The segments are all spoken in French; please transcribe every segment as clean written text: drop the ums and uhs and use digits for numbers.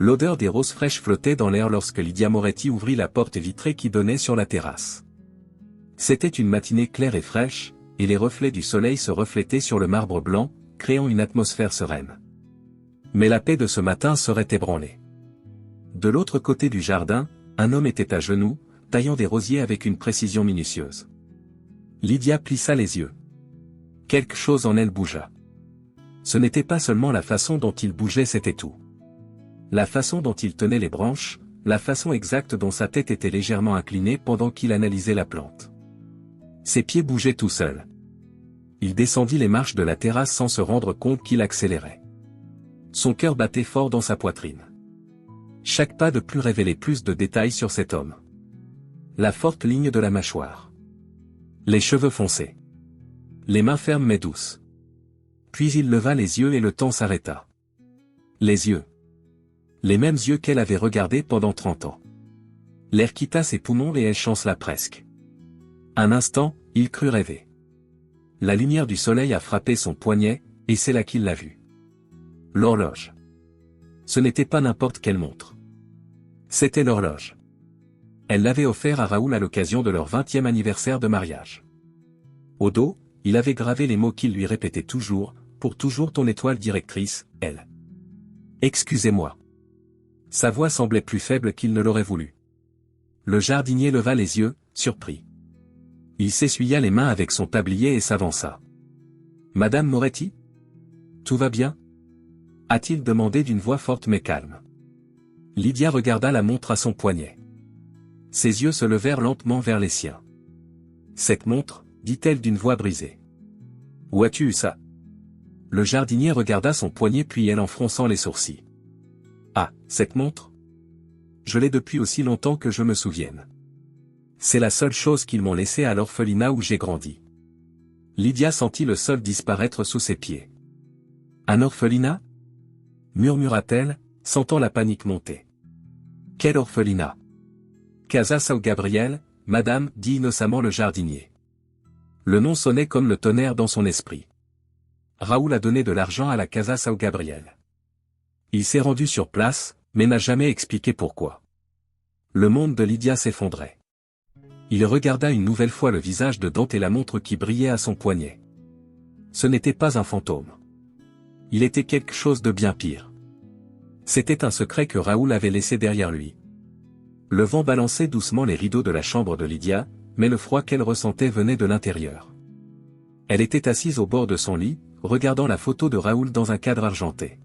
L'odeur des roses fraîches flottait dans l'air lorsque Lydia Moretti ouvrit la porte vitrée qui donnait sur la terrasse. C'était une matinée claire et fraîche, et les reflets du soleil se reflétaient sur le marbre blanc, créant une atmosphère sereine. Mais la paix de ce matin serait ébranlée. De l'autre côté du jardin, un homme était à genoux, taillant des rosiers avec une précision minutieuse. Lydia plissa les yeux. Quelque chose en elle bougea. Ce n'était pas seulement la façon dont il bougeait, c'était tout. La façon dont il tenait les branches, la façon exacte dont sa tête était légèrement inclinée pendant qu'il analysait la plante. Ses pieds bougeaient tout seuls. Il descendit les marches de la terrasse sans se rendre compte qu'il accélérait. Son cœur battait fort dans sa poitrine. Chaque pas de plus révélait plus de détails sur cet homme. La forte ligne de la mâchoire. Les cheveux foncés. Les mains fermes mais douces. Puis il leva les yeux et le temps s'arrêta. Les yeux. Les mêmes yeux qu'elle avait regardés pendant 30 ans. L'air quitta ses poumons et elle chancela presque. Un instant, il crut rêver. La lumière du soleil a frappé son poignet, et c'est là qu'il l'a vue. L'horloge. Ce n'était pas n'importe quelle montre. C'était l'horloge. Elle l'avait offert à Raoul à l'occasion de leur 20e anniversaire de mariage. Au dos, il avait gravé les mots qu'il lui répétait toujours, pour toujours ton étoile directrice, elle. Excusez-moi. Sa voix semblait plus faible qu'il ne l'aurait voulu. Le jardinier leva les yeux, surpris. Il s'essuya les mains avec son tablier et s'avança. Madame Moretti? Tout va bien? A-t-il demandé d'une voix forte mais calme. Lydia regarda la montre à son poignet. Ses yeux se levèrent lentement vers les siens. Cette montre, dit-elle d'une voix brisée. Où as-tu eu ça? Le jardinier regarda son poignet puis elle en fronçant les sourcils. Ah, cette montre? Je l'ai depuis aussi longtemps que je me souvienne. C'est la seule chose qu'ils m'ont laissée à l'orphelinat où j'ai grandi. Lydia sentit le sol disparaître sous ses pieds. Un orphelinat? Murmura-t-elle, sentant la panique monter. Quel orphelinat? Casa São Gabriel, madame, dit innocemment le jardinier. Le nom sonnait comme le tonnerre dans son esprit. Raoul a donné de l'argent à la Casa São Gabriel. Il s'est rendu sur place, mais n'a jamais expliqué pourquoi. Le monde de Lydia s'effondrait. Il regarda une nouvelle fois le visage de Dante et la montre qui brillait à son poignet. Ce n'était pas un fantôme. Il était quelque chose de bien pire. C'était un secret que Raoul avait laissé derrière lui. Le vent balançait doucement les rideaux de la chambre de Lydia, mais le froid qu'elle ressentait venait de l'intérieur. Elle était assise au bord de son lit, regardant la photo de Raoul dans un cadre argenté.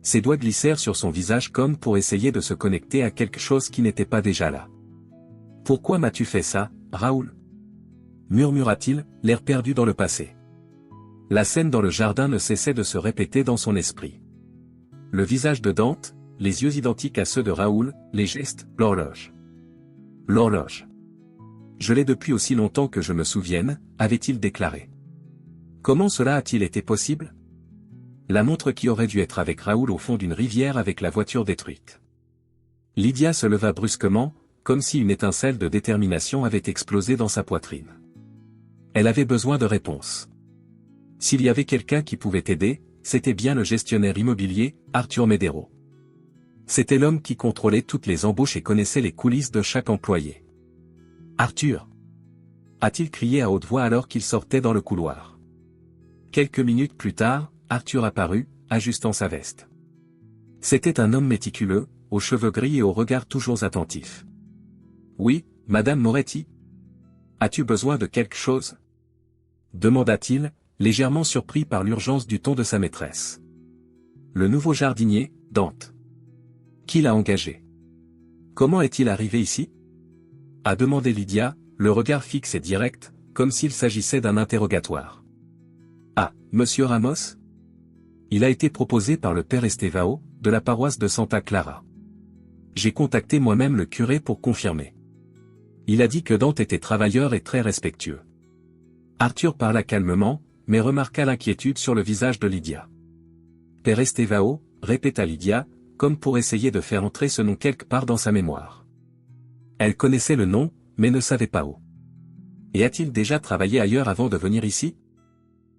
Ses doigts glissèrent sur son visage comme pour essayer de se connecter à quelque chose qui n'était pas déjà là. « Pourquoi m'as-tu fait ça, Raoul ?» murmura-t-il, l'air perdu dans le passé. La scène dans le jardin ne cessait de se répéter dans son esprit. Le visage de Dante, les yeux identiques à ceux de Raoul, les gestes, l'horloge. L'horloge. « Je l'ai depuis aussi longtemps que je me souvienne, avait-il déclaré. Comment cela a-t-il été possible? La montre qui aurait dû être avec Raoul au fond d'une rivière avec la voiture détruite. Lydia se leva brusquement, comme si une étincelle de détermination avait explosé dans sa poitrine. Elle avait besoin de réponses. S'il y avait quelqu'un qui pouvait aider, c'était bien le gestionnaire immobilier, Arthur Medero. C'était l'homme qui contrôlait toutes les embauches et connaissait les coulisses de chaque employé. « Arthur !» a-t-il crié à haute voix alors qu'il sortait dans le couloir. Quelques minutes plus tard, Arthur apparut, ajustant sa veste. C'était un homme méticuleux, aux cheveux gris et au regard toujours attentif. « Oui, madame Moretti? As-tu besoin de quelque chose ?» demanda-t-il, légèrement surpris par l'urgence du ton de sa maîtresse. Le nouveau jardinier, Dante. Qui l'a engagé? Comment est-il arrivé ici? A demandé Lydia, le regard fixe et direct, comme s'il s'agissait d'un interrogatoire. Ah, monsieur Ramos? Il a été proposé par le père Estevao, de la paroisse de Santa Clara. J'ai contacté moi-même le curé pour confirmer. Il a dit que Dante était travailleur et très respectueux. Arthur parla calmement, mais remarqua l'inquiétude sur le visage de Lydia. Père Estevao, répéta Lydia, comme pour essayer de faire entrer ce nom quelque part dans sa mémoire. Elle connaissait le nom, mais ne savait pas où. Et a-t-il déjà travaillé ailleurs avant de venir ici?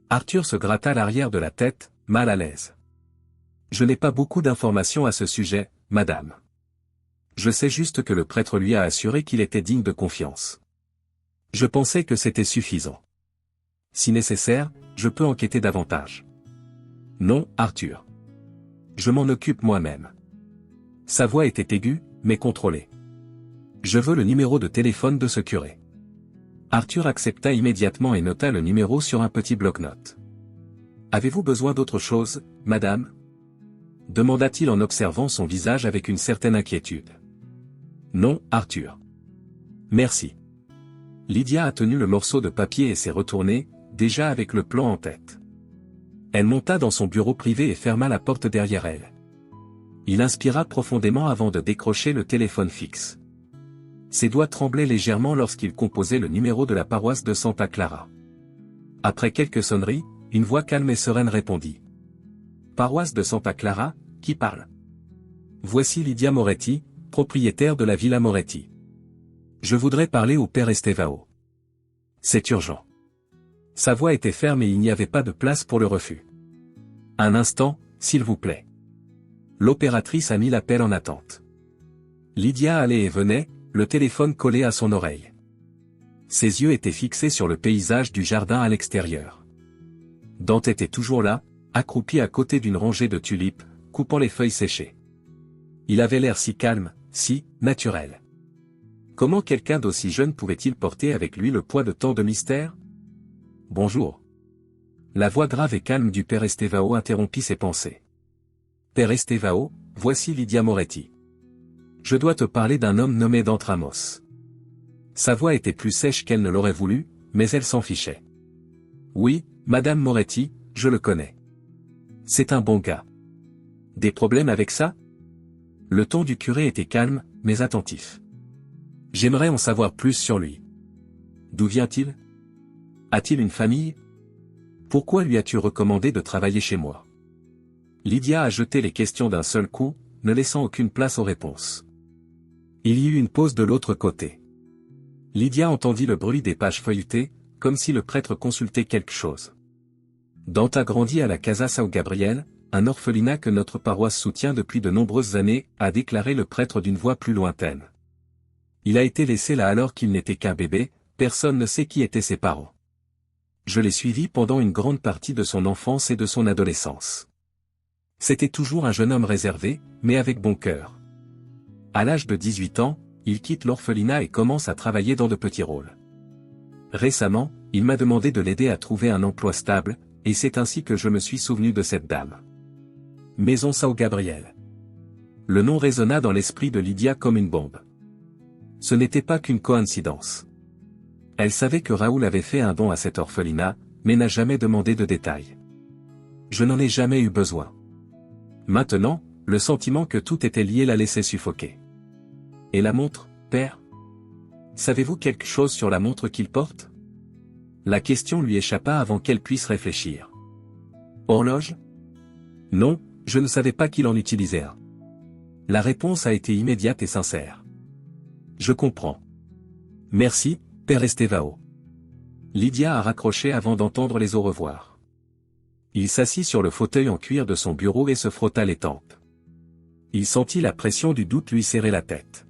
Arthur se gratta l'arrière de la tête, mal à l'aise. Je n'ai pas beaucoup d'informations à ce sujet, madame. Je sais juste que le prêtre lui a assuré qu'il était digne de confiance. Je pensais que c'était suffisant. Si nécessaire, je peux enquêter davantage. Non, Arthur. Je m'en occupe moi-même. Sa voix était aiguë, mais contrôlée. Je veux le numéro de téléphone de ce curé. Arthur accepta immédiatement et nota le numéro sur un petit bloc-notes. Avez-vous besoin d'autre chose, madame? Demanda-t-il en observant son visage avec une certaine inquiétude. Non, Arthur. Merci. Lydia a tenu le morceau de papier et s'est retournée, déjà avec le plan en tête. Elle monta dans son bureau privé et ferma la porte derrière elle. Il inspira profondément avant de décrocher le téléphone fixe. Ses doigts tremblaient légèrement lorsqu'il composait le numéro de la paroisse de Santa Clara. Après quelques sonneries, une voix calme et sereine répondit. Paroisse de Santa Clara, qui parle? Voici Lydia Moretti, propriétaire de la Villa Moretti. Je voudrais parler au père Estevao. C'est urgent. Sa voix était ferme et il n'y avait pas de place pour le refus. Un instant, s'il vous plaît. L'opératrice a mis l'appel en attente. Lydia allait et venait, le téléphone collé à son oreille. Ses yeux étaient fixés sur le paysage du jardin à l'extérieur. Dante était toujours là, accroupi à côté d'une rangée de tulipes, coupant les feuilles séchées. Il avait l'air si calme, si naturel. Comment quelqu'un d'aussi jeune pouvait-il porter avec lui le poids de tant de mystères? Bonjour. La voix grave et calme du père Estevao interrompit ses pensées. Père Estevao, voici Lydia Moretti. Je dois te parler d'un homme nommé Dante Ramos. Sa voix était plus sèche qu'elle ne l'aurait voulu, mais elle s'en fichait. Oui, Madame Moretti, je le connais. C'est un bon gars. Des problèmes avec ça? Le ton du curé était calme, mais attentif. J'aimerais en savoir plus sur lui. D'où vient-il? A-t-il une famille? Pourquoi lui as-tu recommandé de travailler chez moi? Lydia a jeté les questions d'un seul coup, ne laissant aucune place aux réponses. Il y eut une pause de l'autre côté. Lydia entendit le bruit des pages feuilletées, comme si le prêtre consultait quelque chose. Dante a grandi à la Casa São Gabriel, un orphelinat que notre paroisse soutient depuis de nombreuses années, a déclaré le prêtre d'une voix plus lointaine. Il a été laissé là alors qu'il n'était qu'un bébé, personne ne sait qui étaient ses parents. Je l'ai suivi pendant une grande partie de son enfance et de son adolescence. C'était toujours un jeune homme réservé, mais avec bon cœur. À l'âge de 18 ans, il quitte l'orphelinat et commence à travailler dans de petits rôles. Récemment, il m'a demandé de l'aider à trouver un emploi stable, et c'est ainsi que je me suis souvenu de cette dame. Maison São Gabriel. Le nom résonna dans l'esprit de Lydia comme une bombe. Ce n'était pas qu'une coïncidence. Elle savait que Raoul avait fait un don à cet orphelinat, mais n'a jamais demandé de détails. Je n'en ai jamais eu besoin. Maintenant, le sentiment que tout était lié la laissait suffoquer. Et la montre, père? Savez-vous quelque chose sur la montre qu'il porte? La question lui échappa avant qu'elle puisse réfléchir. Horloge? Non, je ne savais pas qu'il en utilisait un. La réponse a été immédiate et sincère. Je comprends. Merci, père Estevao. Lydia a raccroché avant d'entendre les au revoir. Il s'assit sur le fauteuil en cuir de son bureau et se frotta les tempes. Il sentit la pression du doute lui serrer la tête.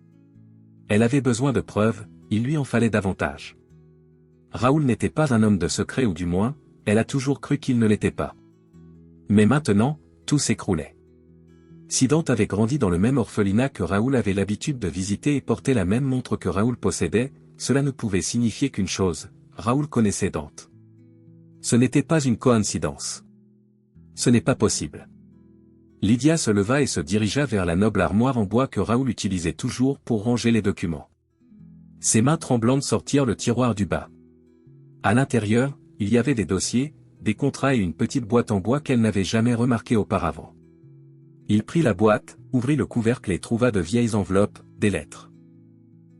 Elle avait besoin de preuves, il lui en fallait davantage. Raoul n'était pas un homme de secret ou du moins, elle a toujours cru qu'il ne l'était pas. Mais maintenant, tout s'écroulait. Si Dante avait grandi dans le même orphelinat que Raoul avait l'habitude de visiter et portait la même montre que Raoul possédait, cela ne pouvait signifier qu'une chose, Raoul connaissait Dante. Ce n'était pas une coïncidence. Ce n'est pas possible. Lydia se leva et se dirigea vers la noble armoire en bois que Raoul utilisait toujours pour ranger les documents. Ses mains tremblantes sortirent le tiroir du bas. À l'intérieur, il y avait des dossiers, des contrats et une petite boîte en bois qu'elle n'avait jamais remarquée auparavant. Il prit la boîte, ouvrit le couvercle et trouva de vieilles enveloppes, des lettres.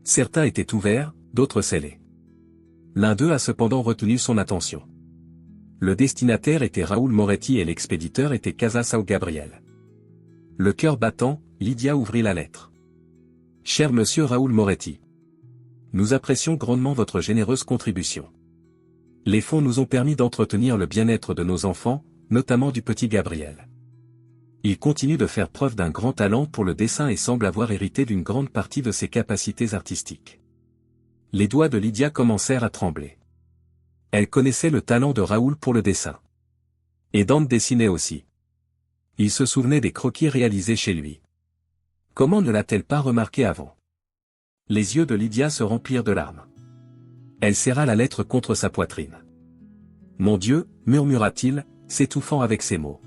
Certains étaient ouverts, d'autres scellés. L'un d'eux a cependant retenu son attention. Le destinataire était Raoul Moretti et l'expéditeur était Casa São Gabriel. Le cœur battant, Lydia ouvrit la lettre. Cher monsieur Raoul Moretti. Nous apprécions grandement votre généreuse contribution. Les fonds nous ont permis d'entretenir le bien-être de nos enfants, notamment du petit Gabriel. Il continue de faire preuve d'un grand talent pour le dessin et semble avoir hérité d'une grande partie de ses capacités artistiques. Les doigts de Lydia commencèrent à trembler. Elle connaissait le talent de Raoul pour le dessin. Et Dante dessinait aussi. Il se souvenait des croquis réalisés chez lui. Comment ne l'a-t-elle pas remarqué avant? Les yeux de Lydia se remplirent de larmes. Elle serra la lettre contre sa poitrine. « Mon Dieu, murmura-t-il, s'étouffant avec ses mots.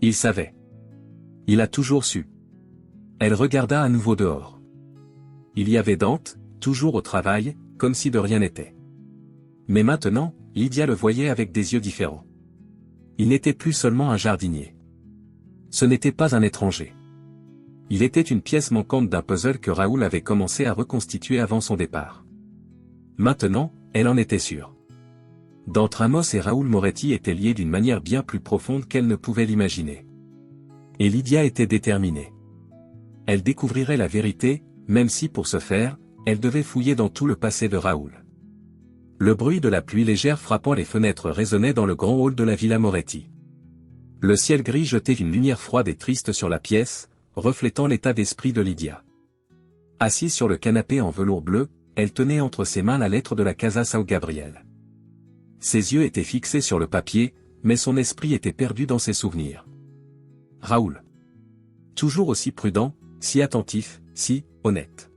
Il savait. Il a toujours su. Elle regarda à nouveau dehors. Il y avait Dante, toujours au travail, comme si de rien n'était. Mais maintenant, Lydia le voyait avec des yeux différents. Il n'était plus seulement un jardinier. Ce n'était pas un étranger. Il était une pièce manquante d'un puzzle que Raoul avait commencé à reconstituer avant son départ. Maintenant, elle en était sûre. Dante Ramos et Raoul Moretti étaient liés d'une manière bien plus profonde qu'elle ne pouvait l'imaginer. Et Lydia était déterminée. Elle découvrirait la vérité, même si pour ce faire, elle devait fouiller dans tout le passé de Raoul. Le bruit de la pluie légère frappant les fenêtres résonnait dans le grand hall de la Villa Moretti. Le ciel gris jetait une lumière froide et triste sur la pièce, reflétant l'état d'esprit de Lydia. Assise sur le canapé en velours bleu, elle tenait entre ses mains la lettre de la Casa Sao Gabriel. Ses yeux étaient fixés sur le papier, mais son esprit était perdu dans ses souvenirs. Raoul. Toujours aussi prudent, si attentif, si honnête.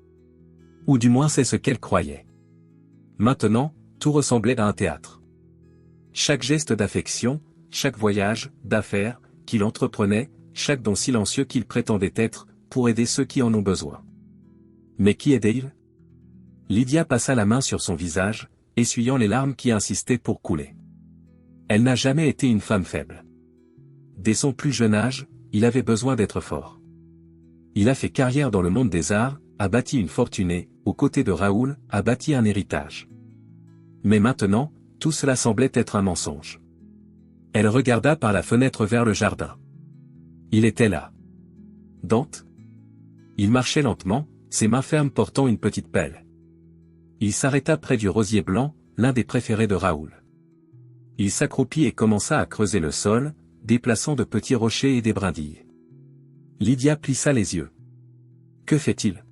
Ou du moins c'est ce qu'elle croyait. Maintenant, tout ressemblait à un théâtre. Chaque geste d'affection, chaque voyage, d'affaires, qu'il entreprenait, chaque don silencieux qu'il prétendait être, pour aider ceux qui en ont besoin. Mais qui aidait-il? Lydia passa la main sur son visage, essuyant les larmes qui insistaient pour couler. Elle n'a jamais été une femme faible. Dès son plus jeune âge, il avait besoin d'être fort. Il a fait carrière dans le monde des arts, a bâti une fortune et, aux côtés de Raoul, a bâti un héritage. Mais maintenant, tout cela semblait être un mensonge. Elle regarda par la fenêtre vers le jardin. Il était là. Dante. Il marchait lentement, ses mains fermes portant une petite pelle. Il s'arrêta près du rosier blanc, l'un des préférés de Raoul. Il s'accroupit et commença à creuser le sol, déplaçant de petits rochers et des brindilles. Lydia plissa les yeux. Que fait-il?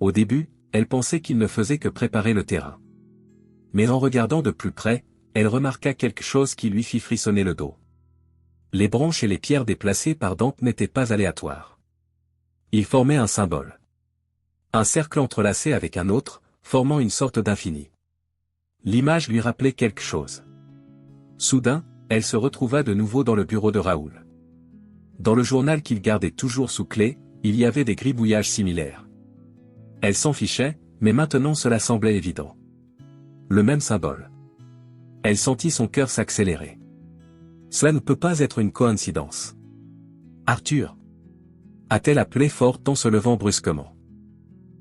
Au début, elle pensait qu'il ne faisait que préparer le terrain. Mais en regardant de plus près, elle remarqua quelque chose qui lui fit frissonner le dos. Les branches et les pierres déplacées par Dante n'étaient pas aléatoires. Ils formaient un symbole. Un cercle entrelacé avec un autre, formant une sorte d'infini. L'image lui rappelait quelque chose. Soudain, elle se retrouva de nouveau dans le bureau de Raoul. Dans le journal qu'il gardait toujours sous clé, il y avait des gribouillages similaires. Elle s'en fichait, mais maintenant cela semblait évident. Le même symbole. Elle sentit son cœur s'accélérer. Cela ne peut pas être une coïncidence. Arthur, a-t-elle appelé fort en se levant brusquement.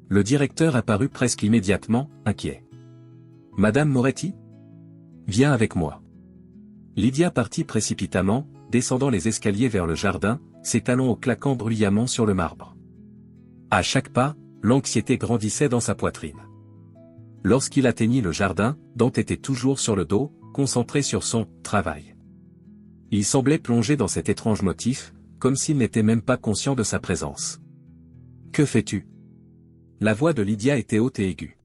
Le directeur apparut presque immédiatement, inquiet. Madame Moretti? Viens avec moi. Lydia partit précipitamment, descendant les escaliers vers le jardin, ses talons claquant bruyamment sur le marbre. À chaque pas, l'anxiété grandissait dans sa poitrine. Lorsqu'il atteignit le jardin, Dante était toujours sur le dos, concentré sur son travail. Il semblait plongé dans cet étrange motif, comme s'il n'était même pas conscient de sa présence. Que fais-tu? La voix de Lydia était haute et aiguë.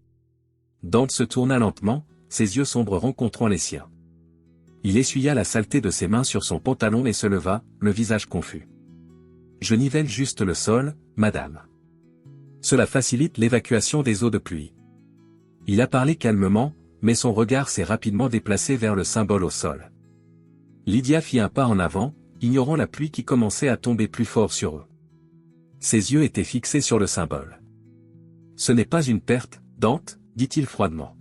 Dante se tourna lentement, ses yeux sombres rencontrant les siens. Il essuya la saleté de ses mains sur son pantalon et se leva, le visage confus. Je nivelle juste le sol, madame. Cela facilite l'évacuation des eaux de pluie. Il a parlé calmement, mais son regard s'est rapidement déplacé vers le symbole au sol. Lydia fit un pas en avant, ignorant la pluie qui commençait à tomber plus fort sur eux. Ses yeux étaient fixés sur le symbole. Ce n'est pas une perte, Dante, dit-il froidement.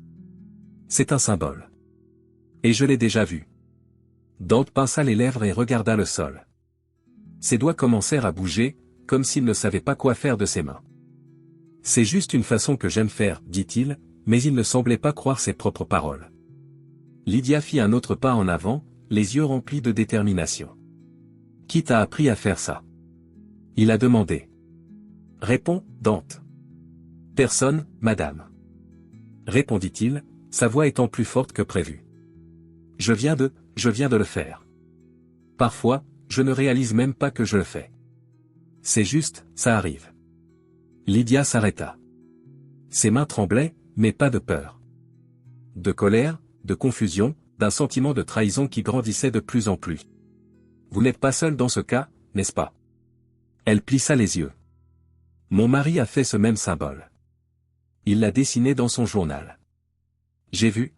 C'est un symbole. Et je l'ai déjà vu. Dante pinça les lèvres et regarda le sol. Ses doigts commencèrent à bouger, comme s'il ne savait pas quoi faire de ses mains. C'est juste une façon que j'aime faire, dit-il, mais il ne semblait pas croire ses propres paroles. Lydia fit un autre pas en avant, les yeux remplis de détermination. Qui t'a appris à faire ça? Il a demandé. Réponds, Dante. Personne, madame. Répondit-il, sa voix étant plus forte que prévu. Je viens de le faire. Parfois, Je ne réalise même pas que je le fais. C'est juste, ça arrive. Lydia s'arrêta. Ses mains tremblaient, mais pas de peur. De colère, de confusion, d'un sentiment de trahison qui grandissait de plus en plus. Vous n'êtes pas seul dans ce cas, n'est-ce pas? Elle plissa les yeux. Mon mari a fait ce même symbole. Il l'a dessiné dans son journal. J'ai vu.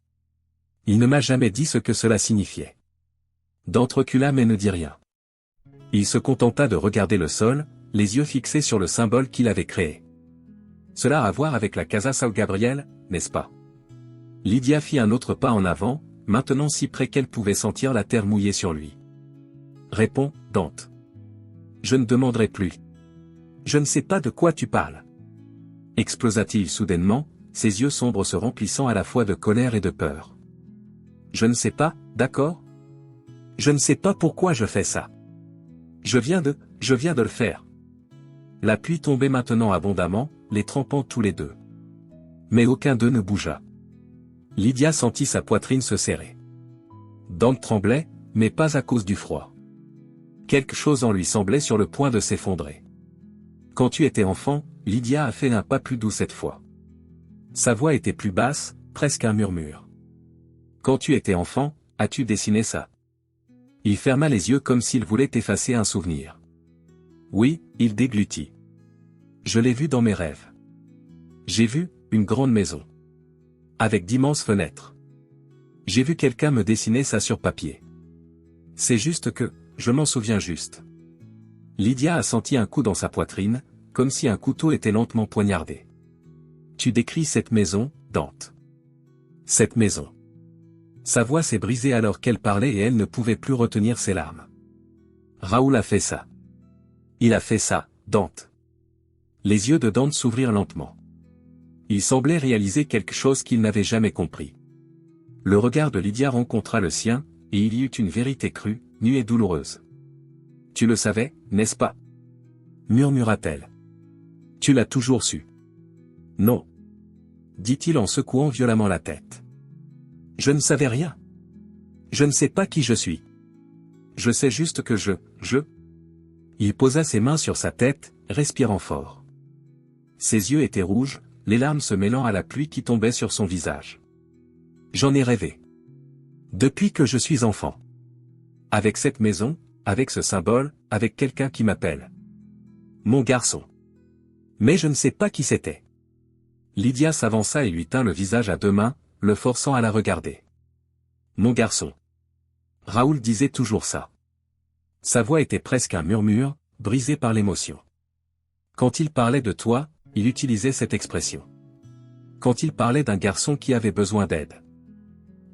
Il ne m'a jamais dit ce que cela signifiait. Dante recula mais ne dit rien. Il se contenta de regarder le sol, les yeux fixés sur le symbole qu'il avait créé. Cela a à voir avec la Casa São Gabriel, n'est-ce pas? Lydia fit un autre pas en avant, maintenant si près qu'elle pouvait sentir la terre mouillée sur lui. Réponds, Dante. Je ne demanderai plus. Je ne sais pas de quoi tu parles. Explosa-t-il soudainement, ses yeux sombres se remplissant à la fois de colère et de peur. Je ne sais pas, d'accord? Je ne sais pas pourquoi je fais ça. Je viens de le faire. La pluie tombait maintenant abondamment, les trempant tous les deux. Mais aucun d'eux ne bougea. Lydia sentit sa poitrine se serrer. Dante tremblait, mais pas à cause du froid. Quelque chose en lui semblait sur le point de s'effondrer. Quand tu étais enfant, Lydia a fait un pas plus doux cette fois. Sa voix était plus basse, presque un murmure. Quand tu étais enfant, as-tu dessiné ça? Il ferma les yeux comme s'il voulait effacer un souvenir. Oui, il déglutit. Je l'ai vu dans mes rêves. J'ai vu une grande maison. Avec d'immenses fenêtres. J'ai vu quelqu'un me dessiner ça sur papier. C'est juste que, je m'en souviens juste. Lydia a senti un coup dans sa poitrine, comme si un couteau était lentement poignardé. Tu décris cette maison, Dante. Cette maison. Sa voix s'est brisée alors qu'elle parlait et elle ne pouvait plus retenir ses larmes. Raoul a fait ça. Il a fait ça, Dante. Les yeux de Dante s'ouvrirent lentement. Il semblait réaliser quelque chose qu'il n'avait jamais compris. Le regard de Lydia rencontra le sien, et il y eut une vérité crue, nue et douloureuse. Tu le savais, n'est-ce pas? Murmura-t-elle. Tu l'as toujours su. Non. Dit-il en secouant violemment la tête. Je ne savais rien. Je ne sais pas qui je suis. Je sais juste que je... Il posa ses mains sur sa tête, respirant fort. Ses yeux étaient rouges, les larmes se mêlant à la pluie qui tombait sur son visage. J'en ai rêvé. Depuis que je suis enfant. Avec cette maison, avec ce symbole, avec quelqu'un qui m'appelle. Mon garçon. Mais je ne sais pas qui c'était. Lydia s'avança et lui tint le visage à deux mains, le forçant à la regarder. Mon garçon. Raoul disait toujours ça. Sa voix était presque un murmure, brisé par l'émotion. Quand il parlait de toi, il utilisait cette expression. Quand il parlait d'un garçon qui avait besoin d'aide.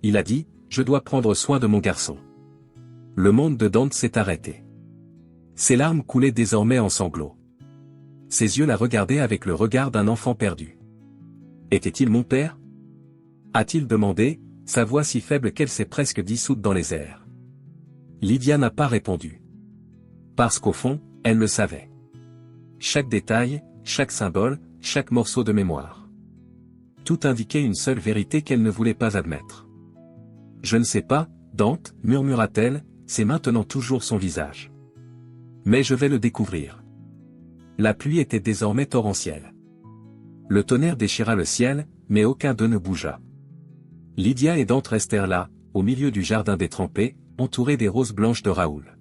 Il a dit, je dois prendre soin de mon garçon. Le monde de Dante s'est arrêté. Ses larmes coulaient désormais en sanglots. Ses yeux la regardaient avec le regard d'un enfant perdu. Était-il mon père? A-t-il demandé, sa voix si faible qu'elle s'est presque dissoute dans les airs. Lydia n'a pas répondu. Parce qu'au fond, elle le savait. Chaque détail, chaque symbole, chaque morceau de mémoire. Tout indiquait une seule vérité qu'elle ne voulait pas admettre. Je ne sais pas, Dante, murmura-t-elle, c'est maintenant toujours son visage. Mais je vais le découvrir. La pluie était désormais torrentielle. Le tonnerre déchira le ciel, mais aucun d'eux ne bougea. Lydia et Dante restèrent là, au milieu du jardin détrempé, entourés des roses blanches de Raoul.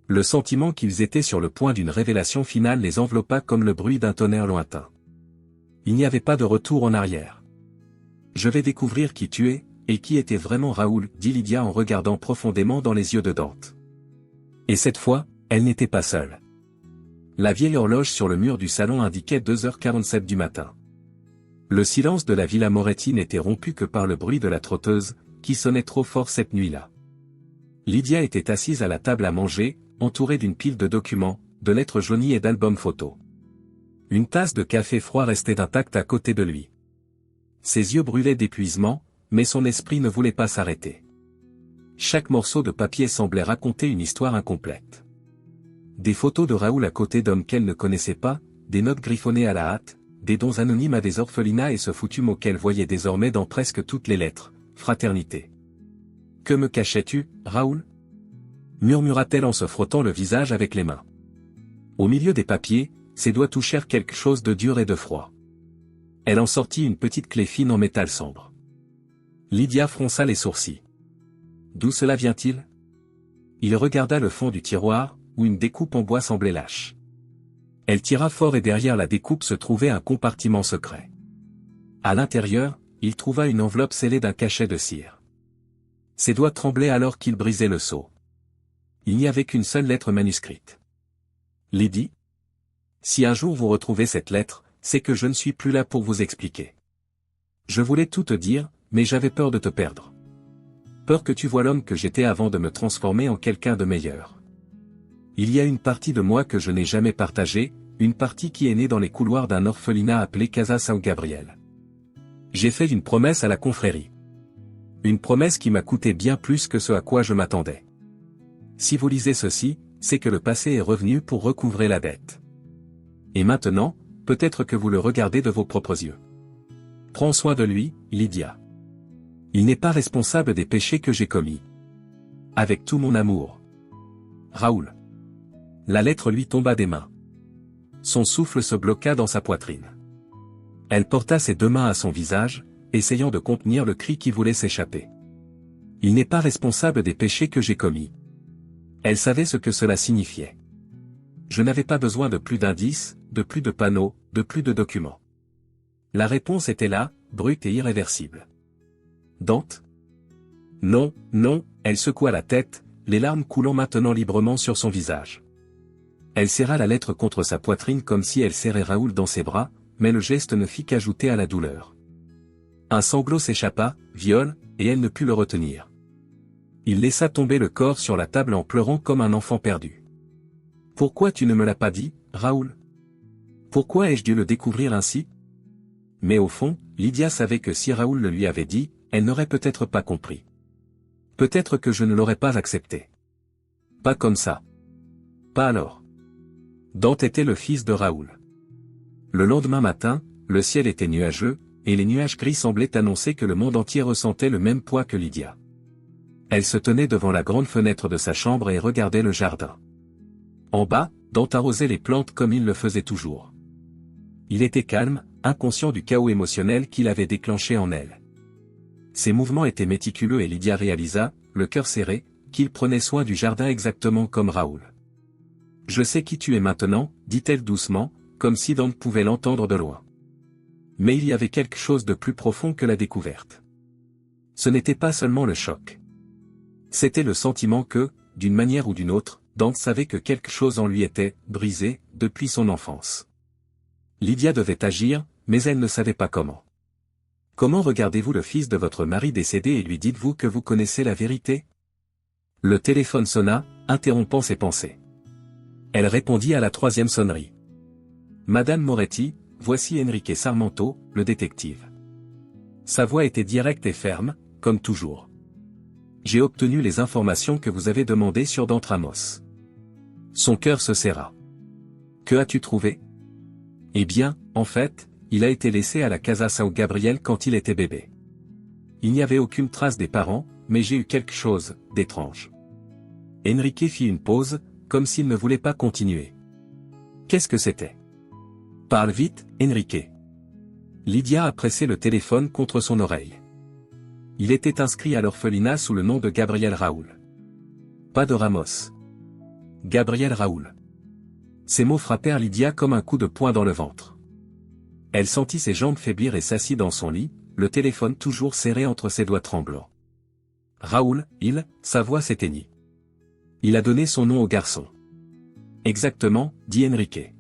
Le sentiment qu'ils étaient sur le point d'une révélation finale les enveloppa comme le bruit d'un tonnerre lointain. Il n'y avait pas de retour en arrière. Je vais découvrir qui tu es, et qui était vraiment Raoul, dit Lydia en regardant profondément dans les yeux de Dante. Et cette fois, elle n'était pas seule. La vieille horloge sur le mur du salon indiquait 2h47 du matin. Le silence de la Villa Moretti n'était rompu que par le bruit de la trotteuse, qui sonnait trop fort cette nuit-là. Lydia était assise à la table à manger, entourée d'une pile de documents, de lettres jaunies et d'albums photos. Une tasse de café froid restait intacte à côté de lui. Ses yeux brûlaient d'épuisement, mais son esprit ne voulait pas s'arrêter. Chaque morceau de papier semblait raconter une histoire incomplète. Des photos de Raoul à côté d'hommes qu'elle ne connaissait pas, des notes griffonnées à la hâte, des dons anonymes à des orphelinats et ce foutu mot qu'elle voyait désormais dans presque toutes les lettres, fraternité. Que me cachais-tu, Raoul? murmura-t-elle en se frottant le visage avec les mains. Au milieu des papiers, ses doigts touchèrent quelque chose de dur et de froid. Elle en sortit une petite clé fine en métal sombre. Lydia fronça les sourcils. D'où cela vient-il? Il regarda le fond du tiroir, où une découpe en bois semblait lâche. Elle tira fort et derrière la découpe se trouvait un compartiment secret. À l'intérieur, il trouva une enveloppe scellée d'un cachet de cire. Ses doigts tremblaient alors qu'il brisait le sceau. Il n'y avait qu'une seule lettre manuscrite. Lydie? Si un jour vous retrouvez cette lettre, c'est que je ne suis plus là pour vous expliquer. Je voulais tout te dire, mais j'avais peur de te perdre. Peur que tu vois l'homme que j'étais avant de me transformer en quelqu'un de meilleur. Il y a une partie de moi que je n'ai jamais partagée, une partie qui est née dans les couloirs d'un orphelinat appelé Casa São Gabriel. J'ai fait une promesse à la confrérie. Une promesse qui m'a coûté bien plus que ce à quoi je m'attendais. Si vous lisez ceci, c'est que le passé est revenu pour recouvrer la dette. Et maintenant, peut-être que vous le regardez de vos propres yeux. Prends soin de lui, Lydia. Il n'est pas responsable des péchés que j'ai commis. Avec tout mon amour. Raoul. La lettre lui tomba des mains. Son souffle se bloqua dans sa poitrine. Elle porta ses deux mains à son visage, essayant de contenir le cri qui voulait s'échapper. Il n'est pas responsable des péchés que j'ai commis. Elle savait ce que cela signifiait. Je n'avais pas besoin de plus d'indices, de plus de panneaux, de plus de documents. La réponse était là, brute et irréversible. Dante? Non, non, elle secoua la tête, les larmes coulant maintenant librement sur son visage. Elle serra la lettre contre sa poitrine comme si elle serrait Raoul dans ses bras, mais le geste ne fit qu'ajouter à la douleur. Un sanglot s'échappa, viol, et elle ne put le retenir. Il laissa tomber le corps sur la table en pleurant comme un enfant perdu. Pourquoi tu ne me l'as pas dit, Raoul? Pourquoi ai-je dû le découvrir ainsi? Mais au fond, Lydia savait que si Raoul le lui avait dit, elle n'aurait peut-être pas compris. Peut-être que je ne l'aurais pas accepté. Pas comme ça. Pas alors. Dante était le fils de Raoul. Le lendemain matin, le ciel était nuageux, et les nuages gris semblaient annoncer que le monde entier ressentait le même poids que Lydia. Elle se tenait devant la grande fenêtre de sa chambre et regardait le jardin. En bas, Dante arrosait les plantes comme il le faisait toujours. Il était calme, inconscient du chaos émotionnel qu'il avait déclenché en elle. Ses mouvements étaient méticuleux et Lydia réalisa, le cœur serré, qu'il prenait soin du jardin exactement comme Raoul. « Je sais qui tu es maintenant, dit-elle doucement, comme si Dante pouvait l'entendre de loin. Mais il y avait quelque chose de plus profond que la découverte. Ce n'était pas seulement le choc. C'était le sentiment que, d'une manière ou d'une autre, Dante savait que quelque chose en lui était brisé depuis son enfance. Lydia devait agir, mais elle ne savait pas comment. Comment regardez-vous le fils de votre mari décédé et lui dites-vous que vous connaissez la vérité? Le téléphone sonna, interrompant ses pensées. Elle répondit à la troisième sonnerie. Madame Moretti, voici Enrique Sarmento, le détective. Sa voix était directe et ferme, comme toujours. J'ai obtenu les informations que vous avez demandées sur Dante Ramos. Son cœur se serra. Que as-tu trouvé? Eh bien, en fait, il a été laissé à la Casa São Gabriel quand il était bébé. Il n'y avait aucune trace des parents, mais j'ai eu quelque chose d'étrange. Enrique fit une pause, comme s'il ne voulait pas continuer. Qu'est-ce que c'était? Parle vite, Enrique. Lydia a pressé le téléphone contre son oreille. Il était inscrit à l'orphelinat sous le nom de Gabriel Raoul. Pas de Ramos. Gabriel Raoul. Ces mots frappèrent Lydia comme un coup de poing dans le ventre. Elle sentit ses jambes faiblir et s'assit dans son lit, le téléphone toujours serré entre ses doigts tremblants. Raoul, sa voix s'éteignit. Il a donné son nom au garçon. Exactement, dit Enrique.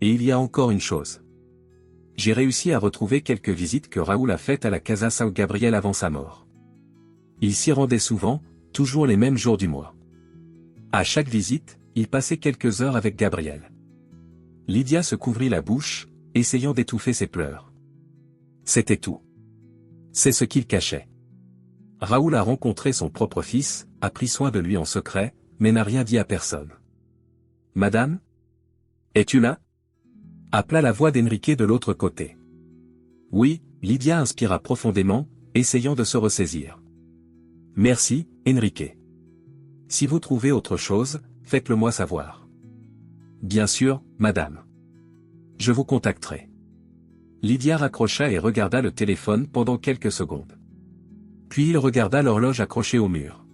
Et il y a encore une chose. J'ai réussi à retrouver quelques visites que Raoul a faites à la Casa São Gabriel avant sa mort. Il s'y rendait souvent, toujours les mêmes jours du mois. À chaque visite, il passait quelques heures avec Gabriel. Lydia se couvrit la bouche, essayant d'étouffer ses pleurs. C'était tout. C'est ce qu'il cachait. Raoul a rencontré son propre fils, a pris soin de lui en secret, mais n'a rien dit à personne. « Madame? Es-tu là » appela la voix d'Enrique de l'autre côté. Oui, Lydia inspira profondément, essayant de se ressaisir. « Merci, Enrique. Si vous trouvez autre chose, faites-le moi savoir. Bien sûr, madame. Je vous contacterai. Lydia raccrocha et regarda le téléphone pendant quelques secondes. Puis il regarda l'horloge accrochée au mur.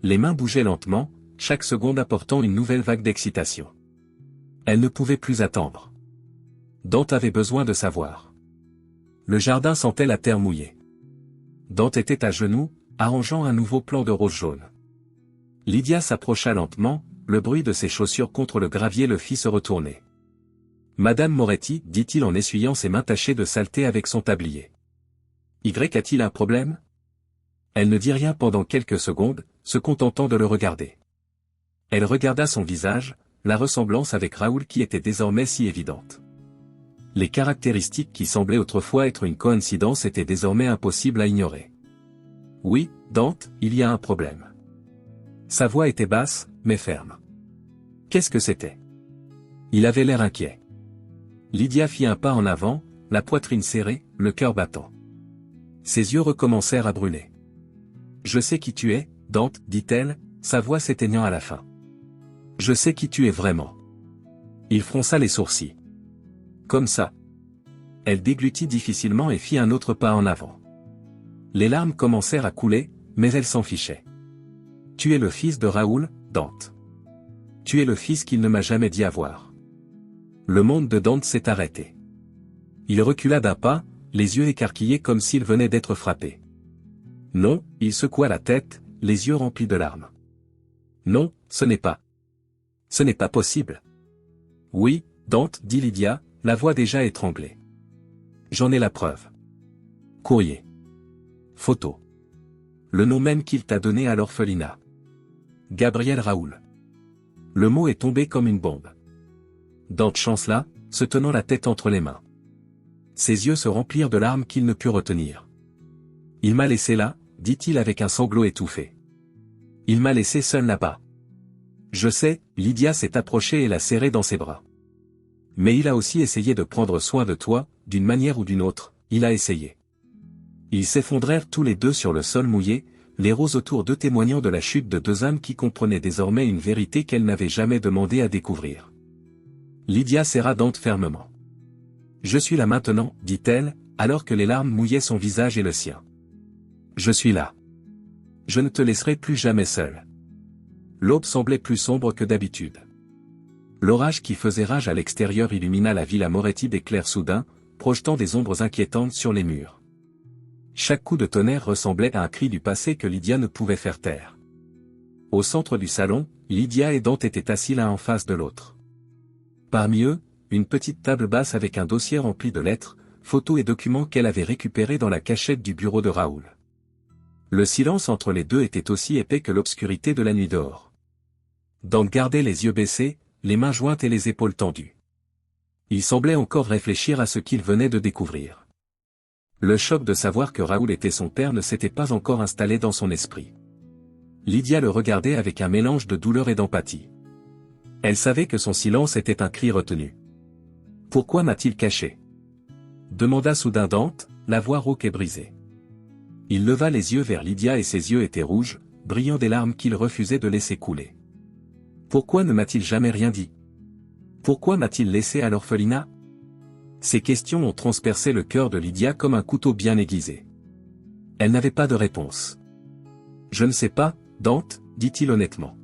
Les mains bougeaient lentement, chaque seconde apportant une nouvelle vague d'excitation. Elle ne pouvait plus attendre. Dante avait besoin de savoir. Le jardin sentait la terre mouillée. Dante était à genoux, arrangeant un nouveau plan de rose jaune. Lydia s'approcha lentement, le bruit de ses chaussures contre le gravier le fit se retourner. Madame Moretti, dit-il en essuyant ses mains tachées de saleté avec son tablier. Y a-t-il un problème? Elle ne dit rien pendant quelques secondes, se contentant de le regarder. Elle regarda son visage, la ressemblance avec Raoul qui était désormais si évidente. Les caractéristiques qui semblaient autrefois être une coïncidence étaient désormais impossibles à ignorer. Oui, Dante, il y a un problème. Sa voix était basse, mais ferme. Qu'est-ce que c'était? Il avait l'air inquiet. Lydia fit un pas en avant, la poitrine serrée, le cœur battant. Ses yeux recommencèrent à brûler. Je sais qui tu es, Dante, dit-elle, sa voix s'éteignant à la fin. Je sais qui tu es vraiment. Il fronça les sourcils. Comme ça. Elle déglutit difficilement et fit un autre pas en avant. Les larmes commencèrent à couler, mais elle s'en fichait. Tu es le fils de Raoul, Dante. Tu es le fils qu'il ne m'a jamais dit avoir. Le monde de Dante s'est arrêté. Il recula d'un pas, les yeux écarquillés comme s'il venait d'être frappé. Non, il secoua la tête, les yeux remplis de larmes. Non, ce n'est pas. Ce n'est pas possible. Oui, Dante, dit Lydia, la voix déjà étranglée. J'en ai la preuve. Courrier. Photo. Le nom même qu'il t'a donné à l'orphelinat. Gabriel Raoul. Le mot est tombé comme une bombe. Dante chancela, se tenant la tête entre les mains. Ses yeux se remplirent de larmes qu'il ne put retenir. Il m'a laissé là, dit-il avec un sanglot étouffé. Il m'a laissé seul là-bas. Je sais, Lydia s'est approchée et l'a serré dans ses bras. Mais il a aussi essayé de prendre soin de toi, d'une manière ou d'une autre, il a essayé. Ils s'effondrèrent tous les deux sur le sol mouillé, les roses autour d'eux témoignant de la chute de deux âmes qui comprenaient désormais une vérité qu'elle n'avait jamais demandé à découvrir. Lydia serra Dante fermement. Je suis là maintenant, dit-elle, alors que les larmes mouillaient son visage et le sien. Je suis là. Je ne te laisserai plus jamais seul. L'aube semblait plus sombre que d'habitude. L'orage qui faisait rage à l'extérieur illumina la villa Moretti d'éclairs soudains, projetant des ombres inquiétantes sur les murs. Chaque coup de tonnerre ressemblait à un cri du passé que Lydia ne pouvait faire taire. Au centre du salon, Lydia et Dante étaient assis l'un en face de l'autre. Parmi eux, une petite table basse avec un dossier rempli de lettres, photos et documents qu'elle avait récupérés dans la cachette du bureau de Raoul. Le silence entre les deux était aussi épais que l'obscurité de la nuit dehors. Dante gardait les yeux baissés, les mains jointes et les épaules tendues. Il semblait encore réfléchir à ce qu'il venait de découvrir. Le choc de savoir que Raoul était son père ne s'était pas encore installé dans son esprit. Lydia le regardait avec un mélange de douleur et d'empathie. Elle savait que son silence était un cri retenu. Pourquoi m'a-t-il caché? Demanda soudain Dante, la voix rauque et brisée. Il leva les yeux vers Lydia et ses yeux étaient rouges, brillant des larmes qu'il refusait de laisser couler. Pourquoi ne m'a-t-il jamais rien dit? Pourquoi m'a-t-il laissé à l'orphelinat? Ces questions ont transpercé le cœur de Lydia comme un couteau bien aiguisé. Elle n'avait pas de réponse. Je ne sais pas, Dante, dit-il honnêtement.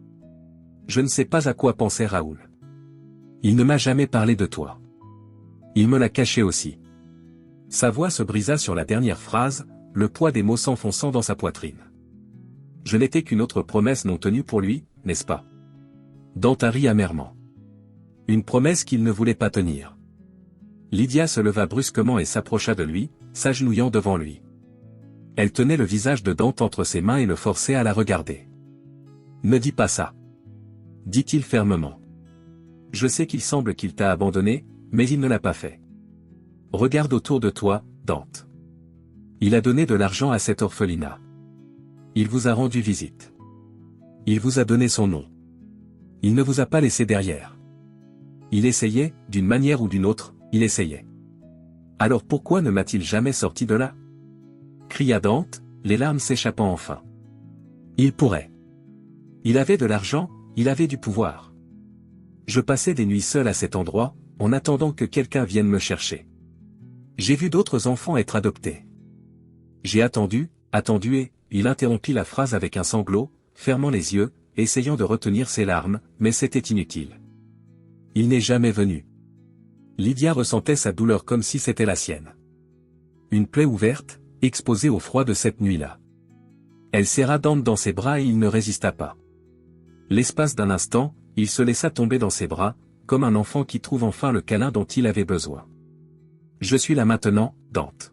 Je ne sais pas à quoi pensait Raoul. Il ne m'a jamais parlé de toi. Il me l'a caché aussi. Sa voix se brisa sur la dernière phrase, le poids des mots s'enfonçant dans sa poitrine. Je n'étais qu'une autre promesse non tenue pour lui, n'est-ce pas? Dante rit amèrement. Une promesse qu'il ne voulait pas tenir. Lydia se leva brusquement et s'approcha de lui, s'agenouillant devant lui. Elle tenait le visage de Dante entre ses mains et le forçait à la regarder. Ne dis pas ça. Dit-il fermement. Je sais qu'il semble qu'il t'a abandonné, mais il ne l'a pas fait. Regarde autour de toi, Dante. Il a donné de l'argent à cet orphelinat. Il vous a rendu visite. Il vous a donné son nom. Il ne vous a pas laissé derrière. Il essayait, d'une manière ou d'une autre, il essayait. Alors pourquoi ne m'a-t-il jamais sorti de là? Cria Dante, les larmes s'échappant enfin. Il pourrait. Il avait de l'argent, il avait du pouvoir. Je passais des nuits seul à cet endroit, en attendant que quelqu'un vienne me chercher. J'ai vu d'autres enfants être adoptés. J'ai attendu et, il interrompit la phrase avec un sanglot, fermant les yeux, essayant de retenir ses larmes, mais c'était inutile. Il n'est jamais venu. Lydia ressentait sa douleur comme si c'était la sienne. Une plaie ouverte, exposée au froid de cette nuit-là. Elle serra Dante dans ses bras et il ne résista pas. L'espace d'un instant, il se laissa tomber dans ses bras, comme un enfant qui trouve enfin le câlin dont il avait besoin. « Je suis là maintenant, Dante. »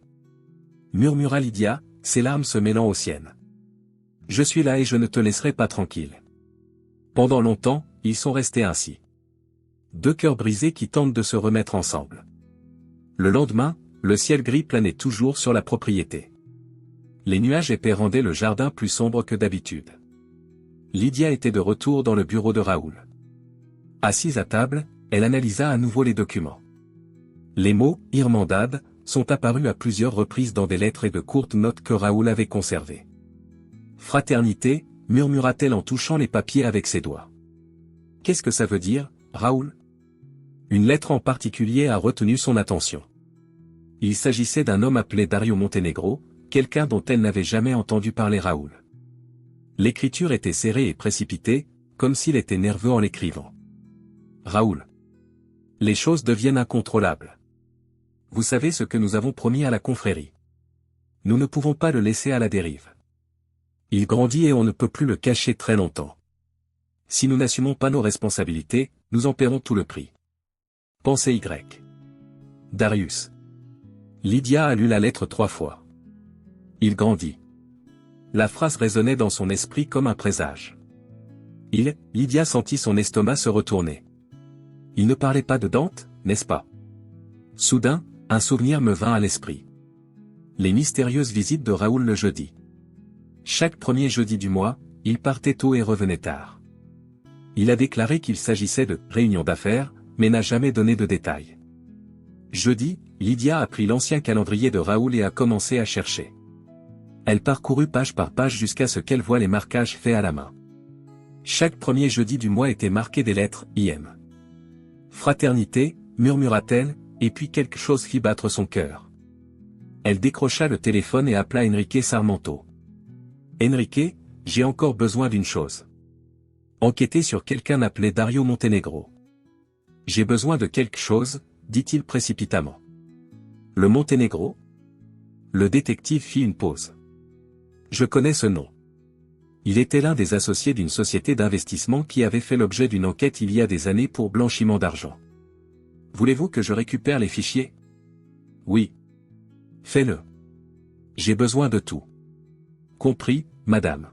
murmura Lydia, ses larmes se mêlant aux siennes. « Je suis là et je ne te laisserai pas tranquille. » Pendant longtemps, ils sont restés ainsi. Deux cœurs brisés qui tentent de se remettre ensemble. Le lendemain, le ciel gris planait toujours sur la propriété. Les nuages épais rendaient le jardin plus sombre que d'habitude. Lydia était de retour dans le bureau de Raoul. Assise à table, elle analysa à nouveau les documents. Les mots « Irmandad » sont apparus à plusieurs reprises dans des lettres et de courtes notes que Raoul avait conservées. « Fraternité » murmura-t-elle en touchant les papiers avec ses doigts. « Qu'est-ce que ça veut dire, Raoul ?» Une lettre en particulier a retenu son attention. Il s'agissait d'un homme appelé Dario Montenegro, quelqu'un dont elle n'avait jamais entendu parler Raoul. L'écriture était serrée et précipitée, comme s'il était nerveux en l'écrivant. Raoul. Les choses deviennent incontrôlables. Vous savez ce que nous avons promis à la confrérie. Nous ne pouvons pas le laisser à la dérive. Il grandit et on ne peut plus le cacher très longtemps. Si nous n'assumons pas nos responsabilités, nous en paierons tout le prix. Pensée Y. Darius. Lydia a lu la lettre 3 fois. Il grandit. La phrase résonnait dans son esprit comme un présage. Lydia sentit son estomac se retourner. Il ne parlait pas de Dante, n'est-ce pas? Soudain, un souvenir me vint à l'esprit. Les mystérieuses visites de Raoul le jeudi. Chaque premier jeudi du mois, il partait tôt et revenait tard. Il a déclaré qu'il s'agissait de « réunions d'affaires », mais n'a jamais donné de détails. Jeudi, Lydia a pris l'ancien calendrier de Raoul et a commencé à chercher. Elle parcourut page par page jusqu'à ce qu'elle voie les marquages faits à la main. Chaque premier jeudi du mois était marqué des lettres « IM ». Fraternité, murmura-t-elle, et puis quelque chose fit battre son cœur. Elle décrocha le téléphone et appela Enrique Sarmento. « Enrique, j'ai encore besoin d'une chose. Enquêter sur quelqu'un appelé Dario Montenegro. » « J'ai besoin de quelque chose, » dit-il précipitamment. « Le Montenegro ?» Le détective fit une pause. « Je connais ce nom. Il était l'un des associés d'une société d'investissement qui avait fait l'objet d'une enquête il y a des années pour blanchiment d'argent. Voulez-vous que je récupère les fichiers? Oui. Fais-le. J'ai besoin de tout. Compris, madame.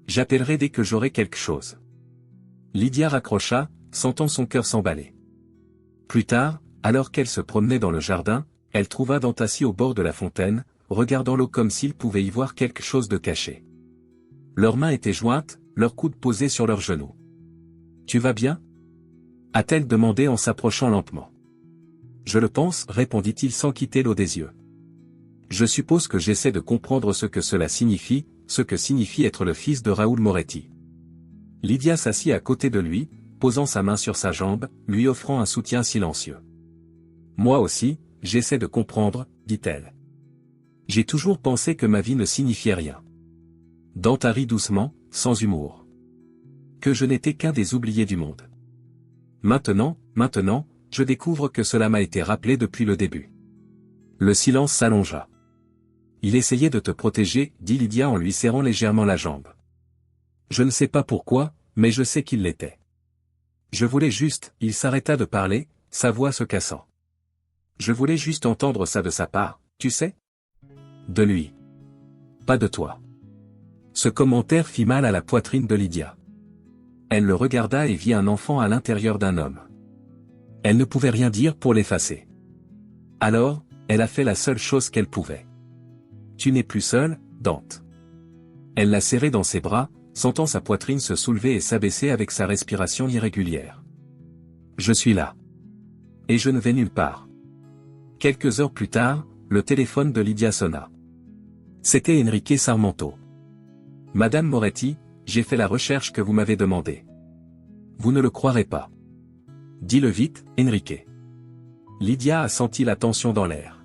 J'appellerai dès que j'aurai quelque chose. » Lydia raccrocha, sentant son cœur s'emballer. Plus tard, alors qu'elle se promenait dans le jardin, elle trouva Dante assis au bord de la fontaine, regardant l'eau comme s'il pouvait y voir quelque chose de caché. Leurs mains étaient jointes, leurs coudes posés sur leurs genoux. « Tu vas bien ?» a-t-elle demandé en s'approchant lentement. « Je le pense, » répondit-il sans quitter l'eau des yeux. « Je suppose que j'essaie de comprendre ce que cela signifie, ce que signifie être le fils de Raoul Moretti. » Lydia s'assit à côté de lui, posant sa main sur sa jambe, lui offrant un soutien silencieux. « Moi aussi, j'essaie de comprendre, » dit-elle. « J'ai toujours pensé que ma vie ne signifiait rien. » Dante rit doucement, sans humour. « Que je n'étais qu'un des oubliés du monde. Maintenant, je découvre que cela m'a été rappelé depuis le début. » Le silence s'allongea. « Il essayait de te protéger, » dit Lydia en lui serrant légèrement la jambe. « Je ne sais pas pourquoi, mais je sais qu'il l'était. Je voulais juste, » il s'arrêta de parler, sa voix se cassant. « Je voulais juste entendre ça de sa part, tu sais? De lui. Pas de toi. » Ce commentaire fit mal à la poitrine de Lydia. Elle le regarda et vit un enfant à l'intérieur d'un homme. Elle ne pouvait rien dire pour l'effacer. Alors, elle a fait la seule chose qu'elle pouvait. « Tu n'es plus seule, Dante. » Elle l'a serré dans ses bras, sentant sa poitrine se soulever et s'abaisser avec sa respiration irrégulière. « Je suis là. Et je ne vais nulle part. » Quelques heures plus tard, le téléphone de Lydia sonna. C'était Enrique Sarmento. « Madame Moretti, j'ai fait la recherche que vous m'avez demandée. Vous ne le croirez pas. Dis-le vite, Enrique. Lydia a senti la tension dans l'air.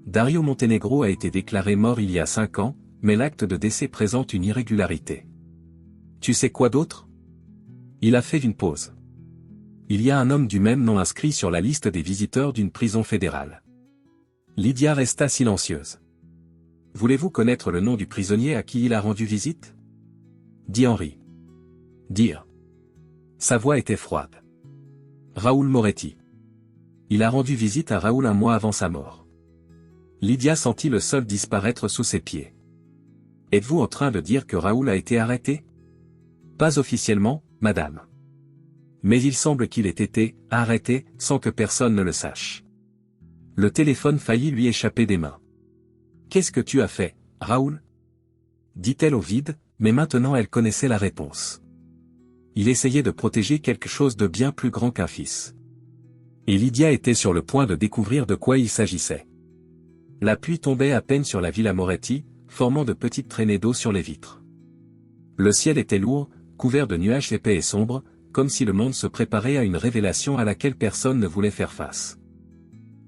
Dario Montenegro a été déclaré mort il y a 5 ans, mais l'acte de décès présente une irrégularité. Tu sais quoi d'autre? Il a fait une pause. Il y a un homme du même nom inscrit sur la liste des visiteurs d'une prison fédérale. Lydia resta silencieuse. Voulez-vous connaître le nom du prisonnier à qui il a rendu visite? Dit Henri. Dire. Sa voix était froide. Raoul Moretti. Il a rendu visite à Raoul un mois avant sa mort. Lydia sentit le sol disparaître sous ses pieds. Êtes-vous en train de dire que Raoul a été arrêté? Pas officiellement, madame. Mais il semble qu'il ait été arrêté sans que personne ne le sache. Le téléphone faillit lui échapper des mains. Qu'est-ce que tu as fait, Raoul? Dit-elle au vide, mais maintenant elle connaissait la réponse. Il essayait de protéger quelque chose de bien plus grand qu'un fils. Et Lydia était sur le point de découvrir de quoi il s'agissait. La pluie tombait à peine sur la villa Moretti, formant de petites traînées d'eau sur les vitres. Le ciel était lourd, couvert de nuages épais et sombres, comme si le monde se préparait à une révélation à laquelle personne ne voulait faire face.